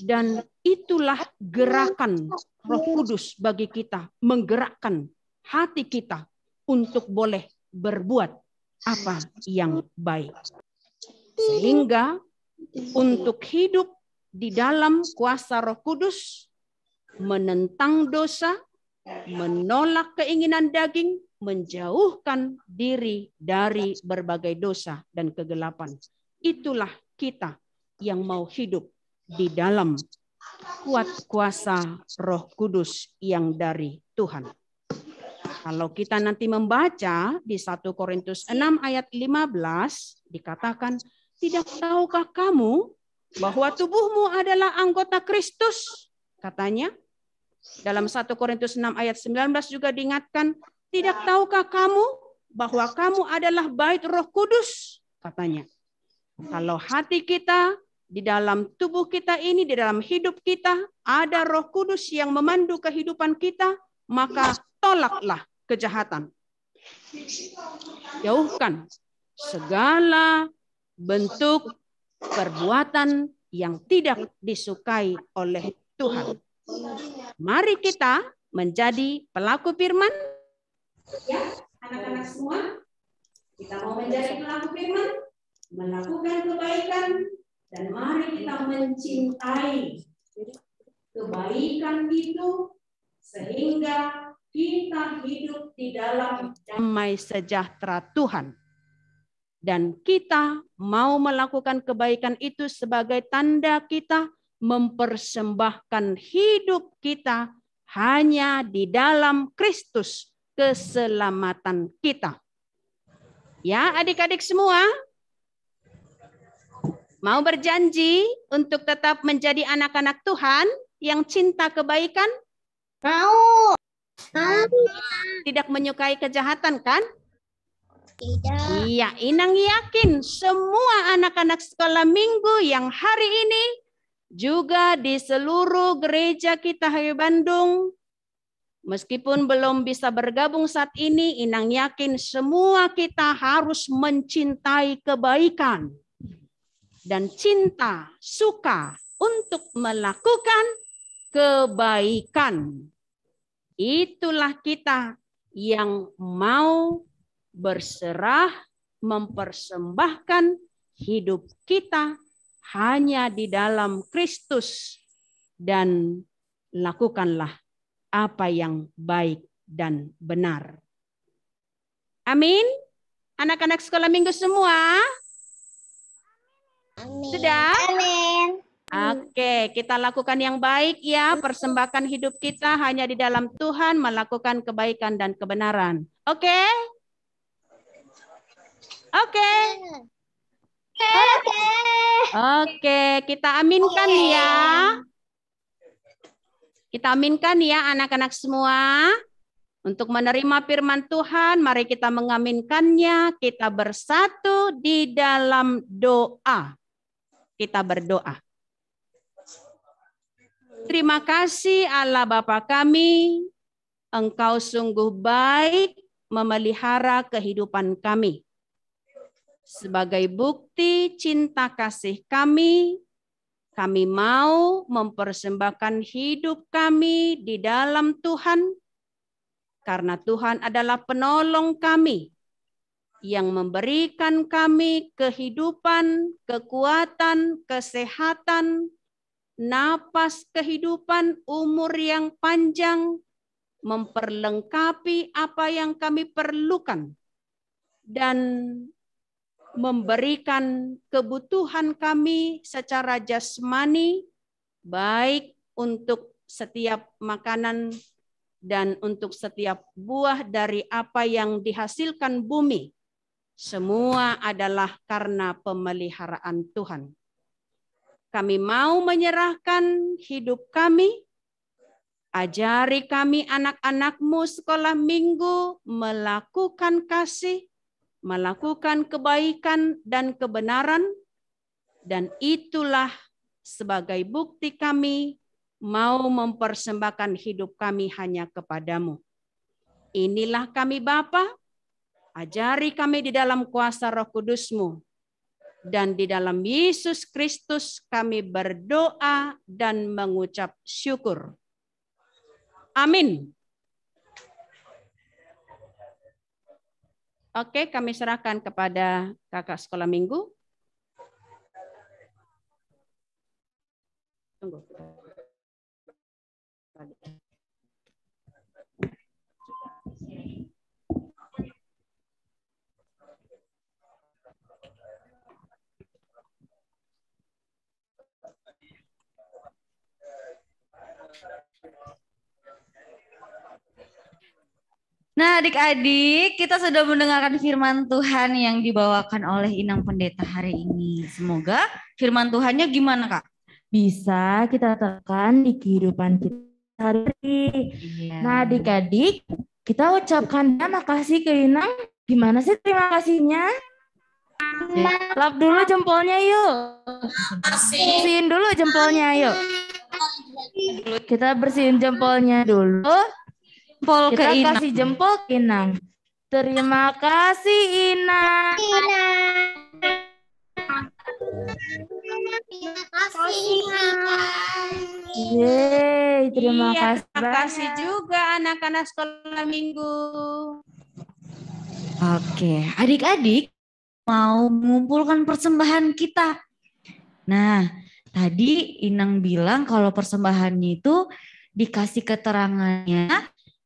Dan itulah gerakan Roh Kudus bagi kita. Menggerakkan hati kita untuk boleh berbuat apa yang baik. Sehingga untuk hidup di dalam kuasa Roh Kudus, menentang dosa, menolak keinginan daging, menjauhkan diri dari berbagai dosa dan kegelapan. Itulah kita yang mau hidup di dalam kuat kuasa Roh Kudus yang dari Tuhan. Kalau kita nanti membaca di 1 Korintus 6 ayat 15 dikatakan, tidak tahukah kamu bahwa tubuhmu adalah anggota Kristus? Katanya. Dalam 1 Korintus 6 ayat 19 juga diingatkan, tidak tahukah kamu bahwa kamu adalah bait Roh Kudus? Katanya. Kalau hati kita, di dalam tubuh kita ini, di dalam hidup kita, ada Roh Kudus yang memandu kehidupan kita, maka tolaklah kejahatan. Jauhkan segala bentuk perbuatan yang tidak disukai oleh Tuhan. Mari kita menjadi pelaku firman, Ya, anak-anak semua, kita mau menjadi pelaku firman, melakukan kebaikan, dan mari kita mencintai kebaikan itu sehingga kita hidup di dalam damai sejahtera Tuhan. Dan kita mau melakukan kebaikan itu sebagai tanda kita mempersembahkan hidup kita hanya di dalam Kristus, keselamatan kita. Ya, adik-adik semua, mau berjanji untuk tetap menjadi anak-anak Tuhan yang cinta kebaikan? Mau. Tidak menyukai kejahatan kan? Tidak. Iya, Inang yakin semua anak-anak sekolah minggu yang hari ini juga di seluruh gereja kita di Bandung, meskipun belum bisa bergabung saat ini, Inang yakin semua kita harus mencintai kebaikan dan cinta, suka untuk melakukan kebaikan. Itulah kita yang mau berserah, mempersembahkan hidup kita hanya di dalam Kristus, dan lakukanlah apa yang baik dan benar. Amin. Anak-anak sekolah minggu semua? Amin. Sudah? Amin. Oke, kita lakukan yang baik ya. Persembahkan hidup kita hanya di dalam Tuhan, melakukan kebaikan dan kebenaran. Oke? Oke. Oke, kita aminkan ya. Kita aminkan ya anak-anak semua. Untuk menerima firman Tuhan, mari kita mengaminkannya. Kita bersatu di dalam doa. Kita berdoa. Terima kasih Allah Bapa kami. Engkau sungguh baik memelihara kehidupan kami. Sebagai bukti cinta kasih kami mau mempersembahkan hidup kami di dalam Tuhan, karena Tuhan adalah penolong kami yang memberikan kami kehidupan, kekuatan, kesehatan, napas kehidupan, umur yang panjang, memperlengkapi apa yang kami perlukan, dan memberikan kebutuhan kami secara jasmani, baik untuk setiap makanan dan untuk setiap buah dari apa yang dihasilkan bumi. Semua adalah karena pemeliharaan Tuhan. Kami mau menyerahkan hidup kami. Ajari kami anak-anak-Mu sekolah minggu melakukan kasih, melakukan kebaikan dan kebenaran, dan itulah sebagai bukti kami mau mempersembahkan hidup kami hanya kepadamu. Inilah kami Bapa, ajari kami di dalam kuasa Roh Kudus-Mu, dan di dalam Yesus Kristus kami berdoa dan mengucap syukur. Amin. Oke, kami serahkan kepada kakak sekolah minggu. Tunggu. Nah, adik-adik, kita sudah mendengarkan firman Tuhan yang dibawakan oleh Inang Pendeta hari ini. Semoga firman Tuhannya gimana, Kak? Bisa kita terapkan di kehidupan kita hari-hari. Iya. Nah, adik-adik, kita ucapkan terima kasih ke Inang. Gimana sih terima kasihnya? Lap dulu jempolnya yuk. Bersihin dulu jempolnya yuk. Kita bersihin jempolnya dulu. Jempol Kita ke Inang. kasih jempol ke Inang. Terima kasih Inang. Terima kasih. Yeay, terima Iya, kasih. terima kasih banyak. juga anak-anak sekolah minggu. Oke, adik-adik mau mengumpulkan persembahan kita. Nah, tadi Inang bilang kalau persembahannya itu dikasih keterangannya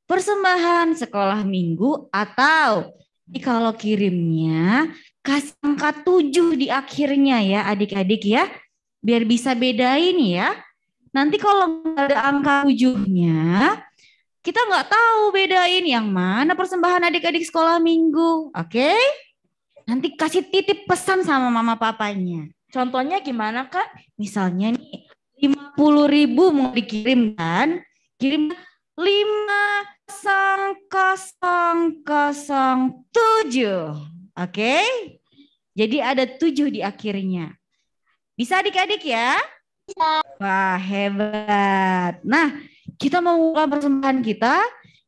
persembahan sekolah minggu atau kalau kirimnya kasih angka 7 di akhirnya ya adik-adik ya. Biar bisa bedain ya. Nanti kalau nggak ada angka 7-nya, kita nggak tahu bedain yang mana persembahan adik-adik sekolah minggu. Oke? Nanti kasih titip pesan sama mama papanya. Contohnya gimana, Kak? Misalnya nih 50.000 mau dikirim kan? Kirim 50,007. Oke? Jadi ada 7 di akhirnya. Bisa adik-adik ya? Wah, hebat. Nah, kita mau mulai persembahan kita.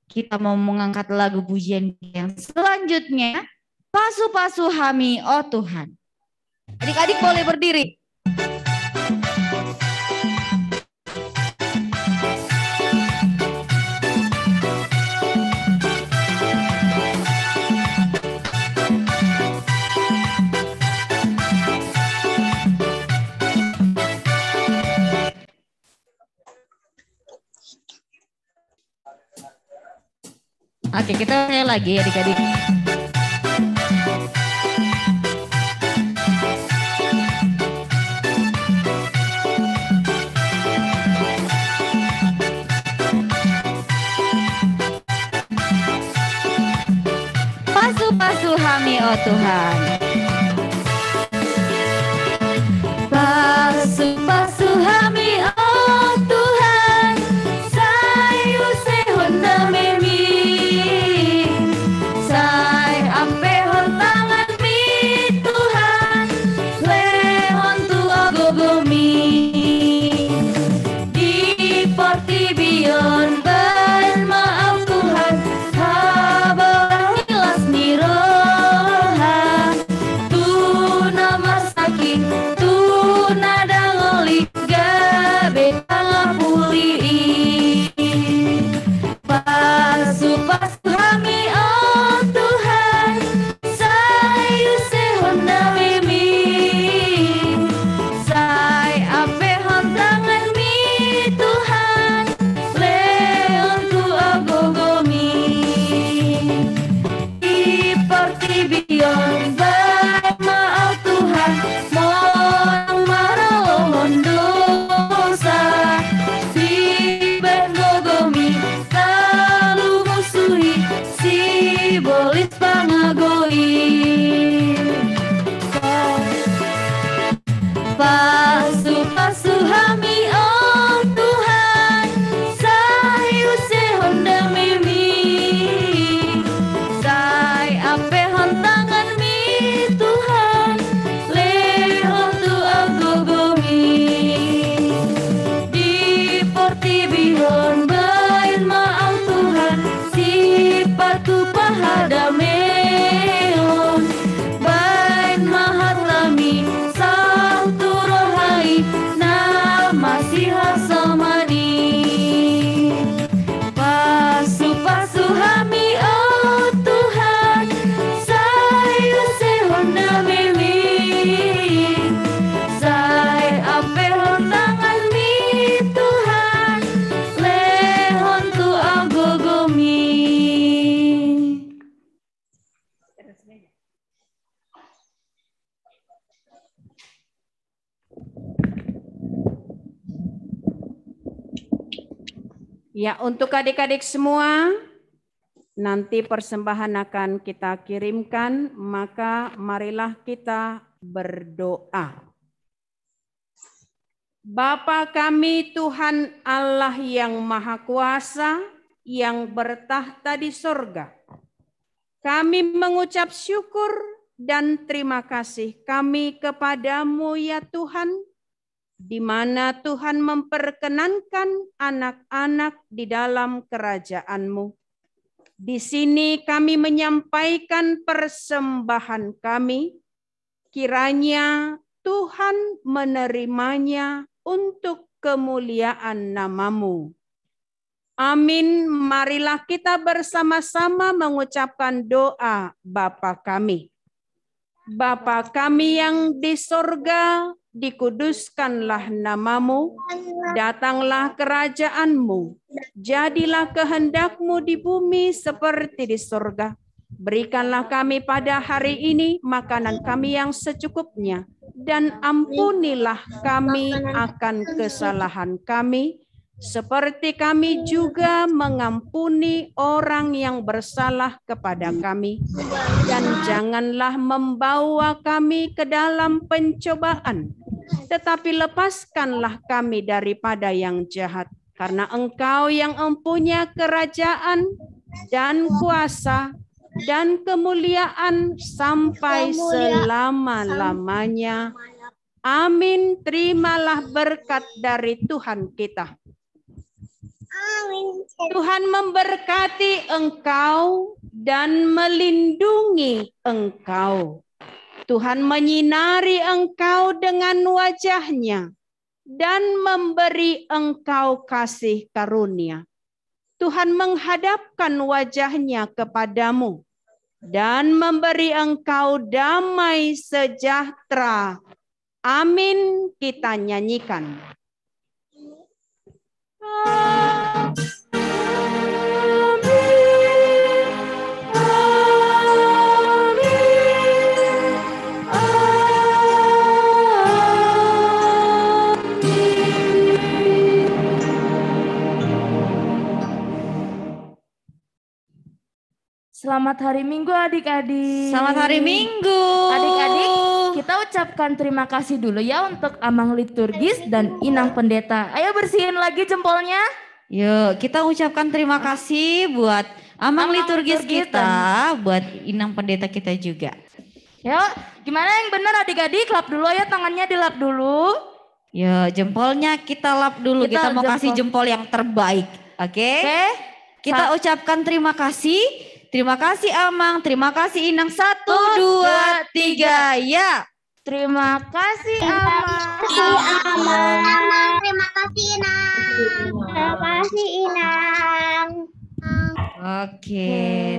Kita mau mengangkat lagu pujian yang selanjutnya. Pasu-pasu Hami, oh Tuhan. Adik-adik boleh berdiri. Oke, kita sekali lagi adik-adik. Pasu-pasu Hami, oh Tuhan. Pasu-pasu Hami, oh Tuhan. Sayu sehonda memi. Say ampe hon tangan mi Tuhan. Lehon tu agogomi. Di Portibion bermaaf Tuhan. Habar hilas niroha. Tu nama sakit. Tu nada ngoli. Gabe puli. Pasu-pasu Hami, oh Tuhan. Sayu sehonda memi. Say ape hon tangan mi Tuhan. Leon tu agogomi. Di Portibion bermaaf Tuhan. Mohon marohon dosa. Di Bergogomi lalu musuhi si bolis pangagoi. Pasu-pasu Hami, oh Tuhan. Sayu sehonda memi. Say ape hon tangan mi Tuhan. Lehon tu agogomi. Di Portibion bain maaf Tuhan. Sipatu pahadameon. Bain mahatlami. Satu rohai. Nama sihasamani. Pasu-pasu Hami, oh Tuhan. Sayu sehonda memi. Say ape hon tangan mi Tuhan. Lehon tu agogomi. Ya, untuk adik-adik semua, nanti persembahan akan kita kirimkan, maka marilah kita berdoa. Bapa kami Tuhan Allah yang Maha Kuasa, yang bertahta di sorga. Kami mengucap syukur dan terima kasih kami kepadamu ya Tuhan, di mana Tuhan memperkenankan anak-anak di dalam kerajaan-Mu. Di sini kami menyampaikan persembahan kami, kiranya Tuhan menerimanya untuk kemuliaan nama-Mu. Amin. Marilah kita bersama-sama mengucapkan doa Bapa kami. Bapa kami yang di sorga, dikuduskanlah namamu, datanglah kerajaanmu, jadilah kehendakmu di bumi seperti di sorga. Berikanlah kami pada hari ini makanan kami yang secukupnya, dan ampunilah kami akan kesalahan kami, seperti kami juga mengampuni orang yang bersalah kepada kami. Dan janganlah membawa kami ke dalam pencobaan, tetapi lepaskanlah kami daripada yang jahat. Karena Engkau yang mempunyai kerajaan dan kuasa dan kemuliaan sampai selama-lamanya. Amin. Terimalah berkat dari Tuhan kita. Tuhan memberkati engkau dan melindungi engkau. Tuhan menyinari engkau dengan wajah-Nya dan memberi engkau kasih karunia. Tuhan menghadapkan wajah-Nya kepadamu dan memberi engkau damai sejahtera. Amin. Kita nyanyikan. Selamat hari Minggu adik-adik. Selamat hari Minggu. Adik-adik, kita ucapkan terima kasih dulu ya untuk Amang Liturgis dan Inang Pendeta. Ayo bersihin lagi jempolnya. Yuk, kita ucapkan terima kasih buat Amang Liturgis kita, buat Inang Pendeta kita juga. Yuk, gimana yang benar adik-adik? Lap dulu ya, tangannya dilap dulu. Yuk, jempolnya kita lap dulu. Kita mau kasih jempol yang terbaik. Oke? Kita ucapkan terima kasih. Terima kasih Amang, terima kasih Inang. 1, 2, 3, ya. Terima kasih Amang. Terima kasih Inang. Terima kasih Inang. Oke,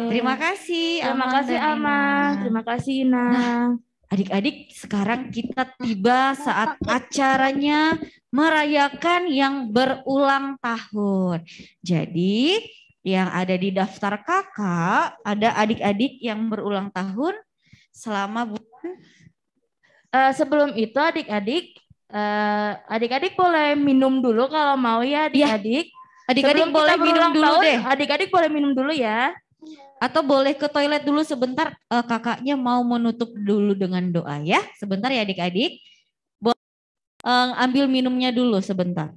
terima kasih Terima kasih Amang, terima kasih Inang. Adik-adik, sekarang kita tiba saat acaranya merayakan yang berulang tahun. Jadi yang ada di daftar kakak, ada adik-adik yang berulang tahun selama bulan. Sebelum itu adik-adik, adik-adik boleh minum dulu kalau mau ya adik-adik. Adik-adik boleh minum dulu deh. Adik-adik boleh minum dulu ya. Atau boleh ke toilet dulu sebentar, kakaknya mau menutup dulu dengan doa ya. Sebentar ya adik-adik. Ambil minumnya dulu sebentar.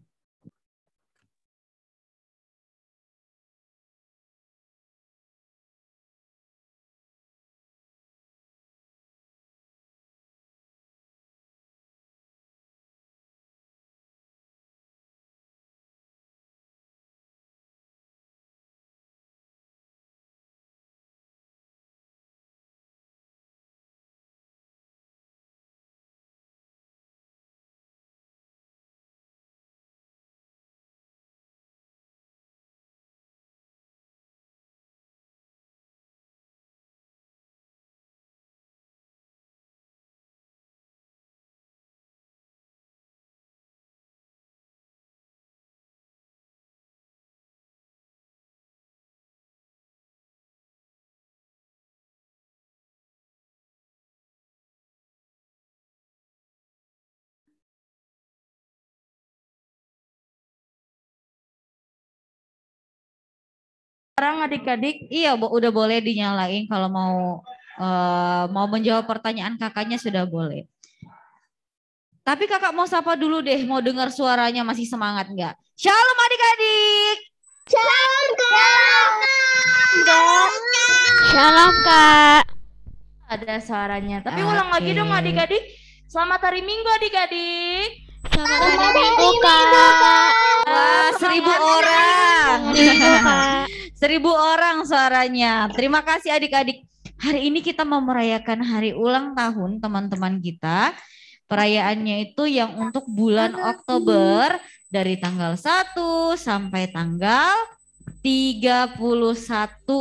Sekarang adik-adik, iya udah boleh dinyalain kalau mau menjawab pertanyaan kakaknya sudah boleh. Tapi kakak mau sapa dulu deh, mau dengar suaranya masih semangat nggak? Shalom adik-adik. Shalom Kak. Shalom Kak. ada suaranya. Tapi ulang lagi dong adik-adik. Selamat hari Minggu adik-adik. Selamat hari Minggu Kak. Wah, 1000 orang. 1000 orang suaranya. Terima kasih adik-adik. Hari ini kita mau merayakan hari ulang tahun teman-teman kita. Perayaannya itu yang untuk bulan Oktober dari tanggal 1 sampai tanggal 31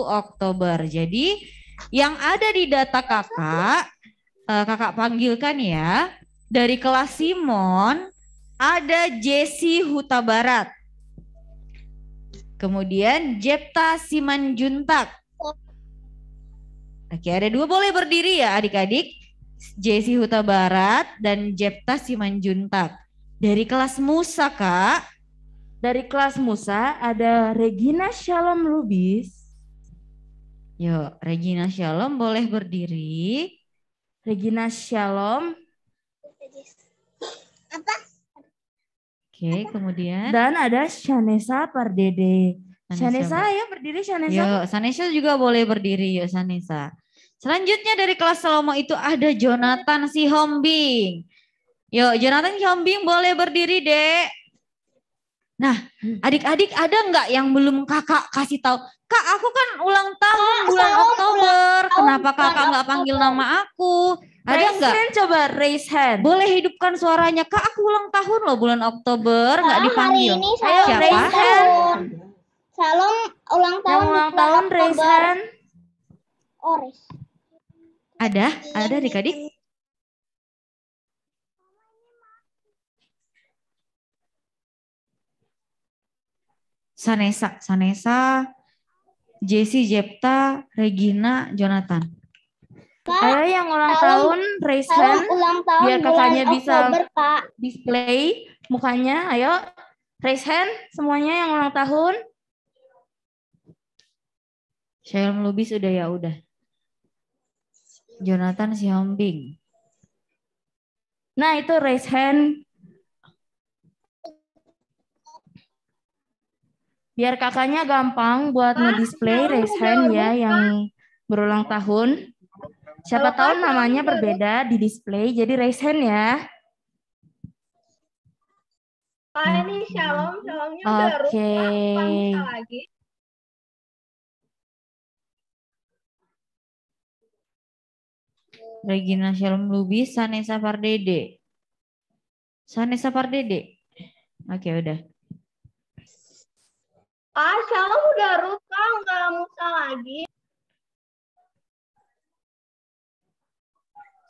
Oktober. Jadi yang ada di data kakak, kakak panggilkan ya. Dari kelas Simon ada Jesse Huta Barat. Kemudian Jepta Simanjuntak. Oke, ada 2, boleh berdiri ya adik-adik. Jesse Huta Barat dan Jepta Simanjuntak. Dari kelas Musa, Kak. Dari kelas Musa ada Regina Shalom Lubis. Yuk, Regina Shalom boleh berdiri. Regina Shalom. Apa? Oke, kemudian. Dan ada Shanesa Pardede. Shanesa, Shanesa ya berdiri Shanesa. Yuk, Shanesa juga boleh berdiri. Yuk, Shanesa. Selanjutnya dari kelas Salomo itu ada Jonathan Sihombing. Yuk, Jonathan Sihombing boleh berdiri, Dek. Nah, adik-adik ada nggak yang belum kakak kasih tahu? Kak, aku kan ulang tahun bulan Oktober. Kenapa kakak nggak panggil nama aku? Ada nggak? Coba raise hand. Boleh hidupkan suaranya. Kak, aku ulang tahun loh bulan Oktober, nggak dipanggil. Hari ini Ayo raise hand. Salam ulang tahun. Yang ulang tahun raise hand. Ores. Ada adik-adik? Sanesa, Jesse, Jepta, Regina, Jonathan. Ayo yang ulang tahun raise hand biar kakaknya bisa display mukanya. Ayo raise hand semuanya yang ulang tahun. Shalom Lubis udah ya udah. Jonathan Sihombing. Nah itu raise hand. Biar kakaknya gampang buat nge-display raise hand ya yang berulang tahun. Siapa tahu namanya berbeda di display, jadi raise hand ya. Pak ini shalomnya udah Oke. lagi. Regina Shalom Lubis, Sanesa Pardede. Sanesa Pardede. Oke udah. Shalom udah rupa, nggak Musa lagi.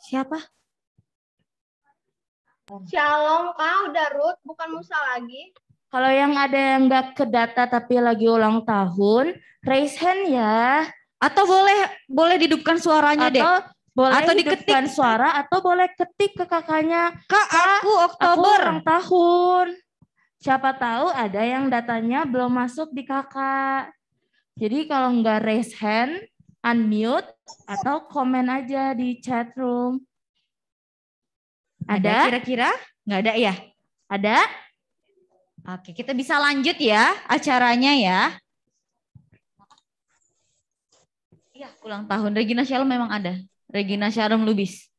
Siapa? Shalom Kak, udah Ruth, bukan Musa lagi. Kalau yang ada yang nggak ke data tapi lagi ulang tahun, raise hand ya. Atau boleh dihidupkan suaranya deh. Boleh atau hidupkan suara atau boleh ketik ke kakaknya. Kak, aku Oktober. Aku ulang tahun. Siapa tahu ada yang datanya belum masuk di kakak. Jadi kalau nggak raise hand, unmute atau komen aja di chat room. Ada kira-kira? Nggak ada ya? Ada? Oke, kita bisa lanjut ya acaranya ya. Iya, ulang tahun. Regina Shalom memang ada. Regina Shalom Lubis.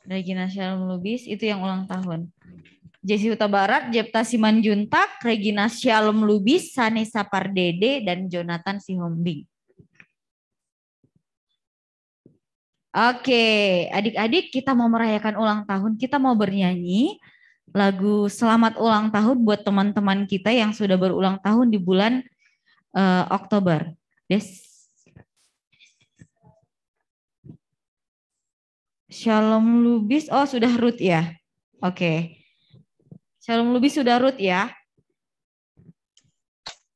Regina Shalom Lubis itu yang ulang tahun. Jesse Huta Barat, Jepta Simanjuntak, Regina Shalom Lubis, Sanesa Pardede, dan Jonathan Sihombing. Oke, adik-adik kita mau merayakan ulang tahun, kita mau bernyanyi lagu Selamat Ulang Tahun buat teman-teman kita yang sudah berulang tahun di bulan Oktober. Shalom Lubis, oh sudah Ruth ya? Oke. Shalom Lubis sudah Ruth ya?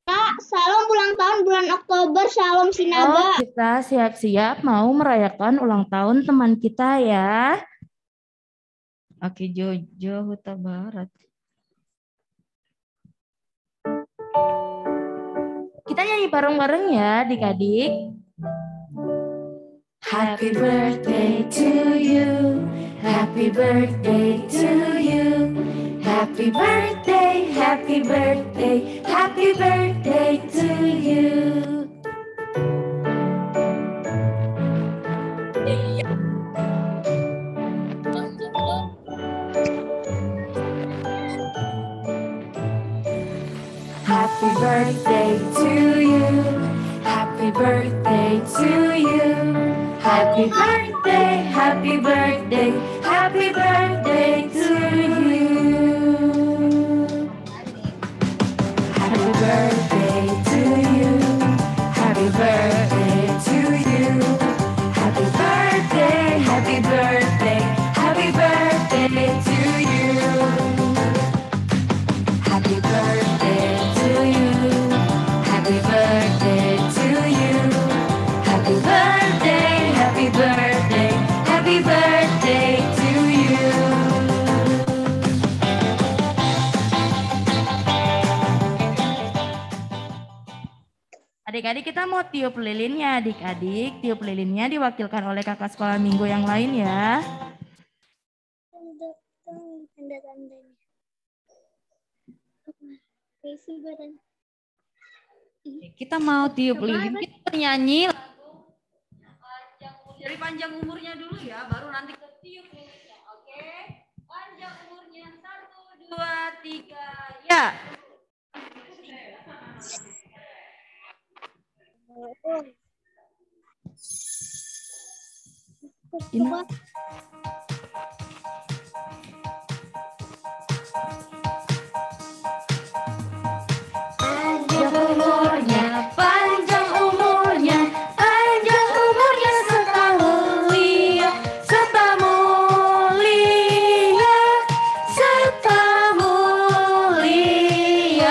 Kak, salam ulang tahun bulan Oktober, Shalom Sinaga. Kita siap-siap mau merayakan ulang tahun teman kita ya. Oke, Jojo Huta Barat. Kita nyanyi bareng-bareng ya adik-adik. Happy birthday to you, happy birthday to you, happy birthday, happy birthday, happy birthday to you. Happy birthday to you, happy birthday to you. Happy birthday, happy birthday, happy birthday to you. Adik-adik kita mau tiup lilinnya adik-adik. Tiup lilinnya diwakilkan oleh kakak sekolah minggu yang lain ya. Kita mau tiup lilin, kita nyanyi lagu dari panjang umurnya dulu ya, baru nanti ke tiup lilinnya, oke? Panjang umurnya 1, 2, 3, ya. Ini. Panjang umurnya setamulia, setamulia.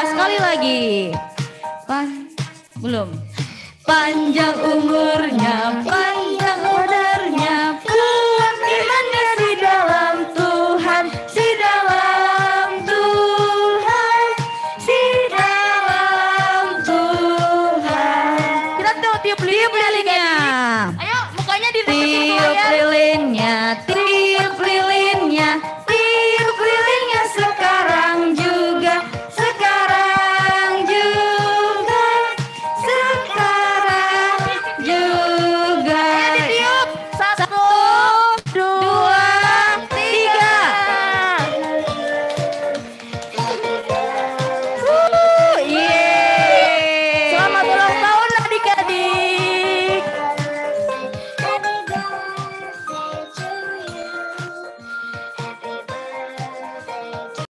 Sekali lagi. Belum. Panjang umurnya,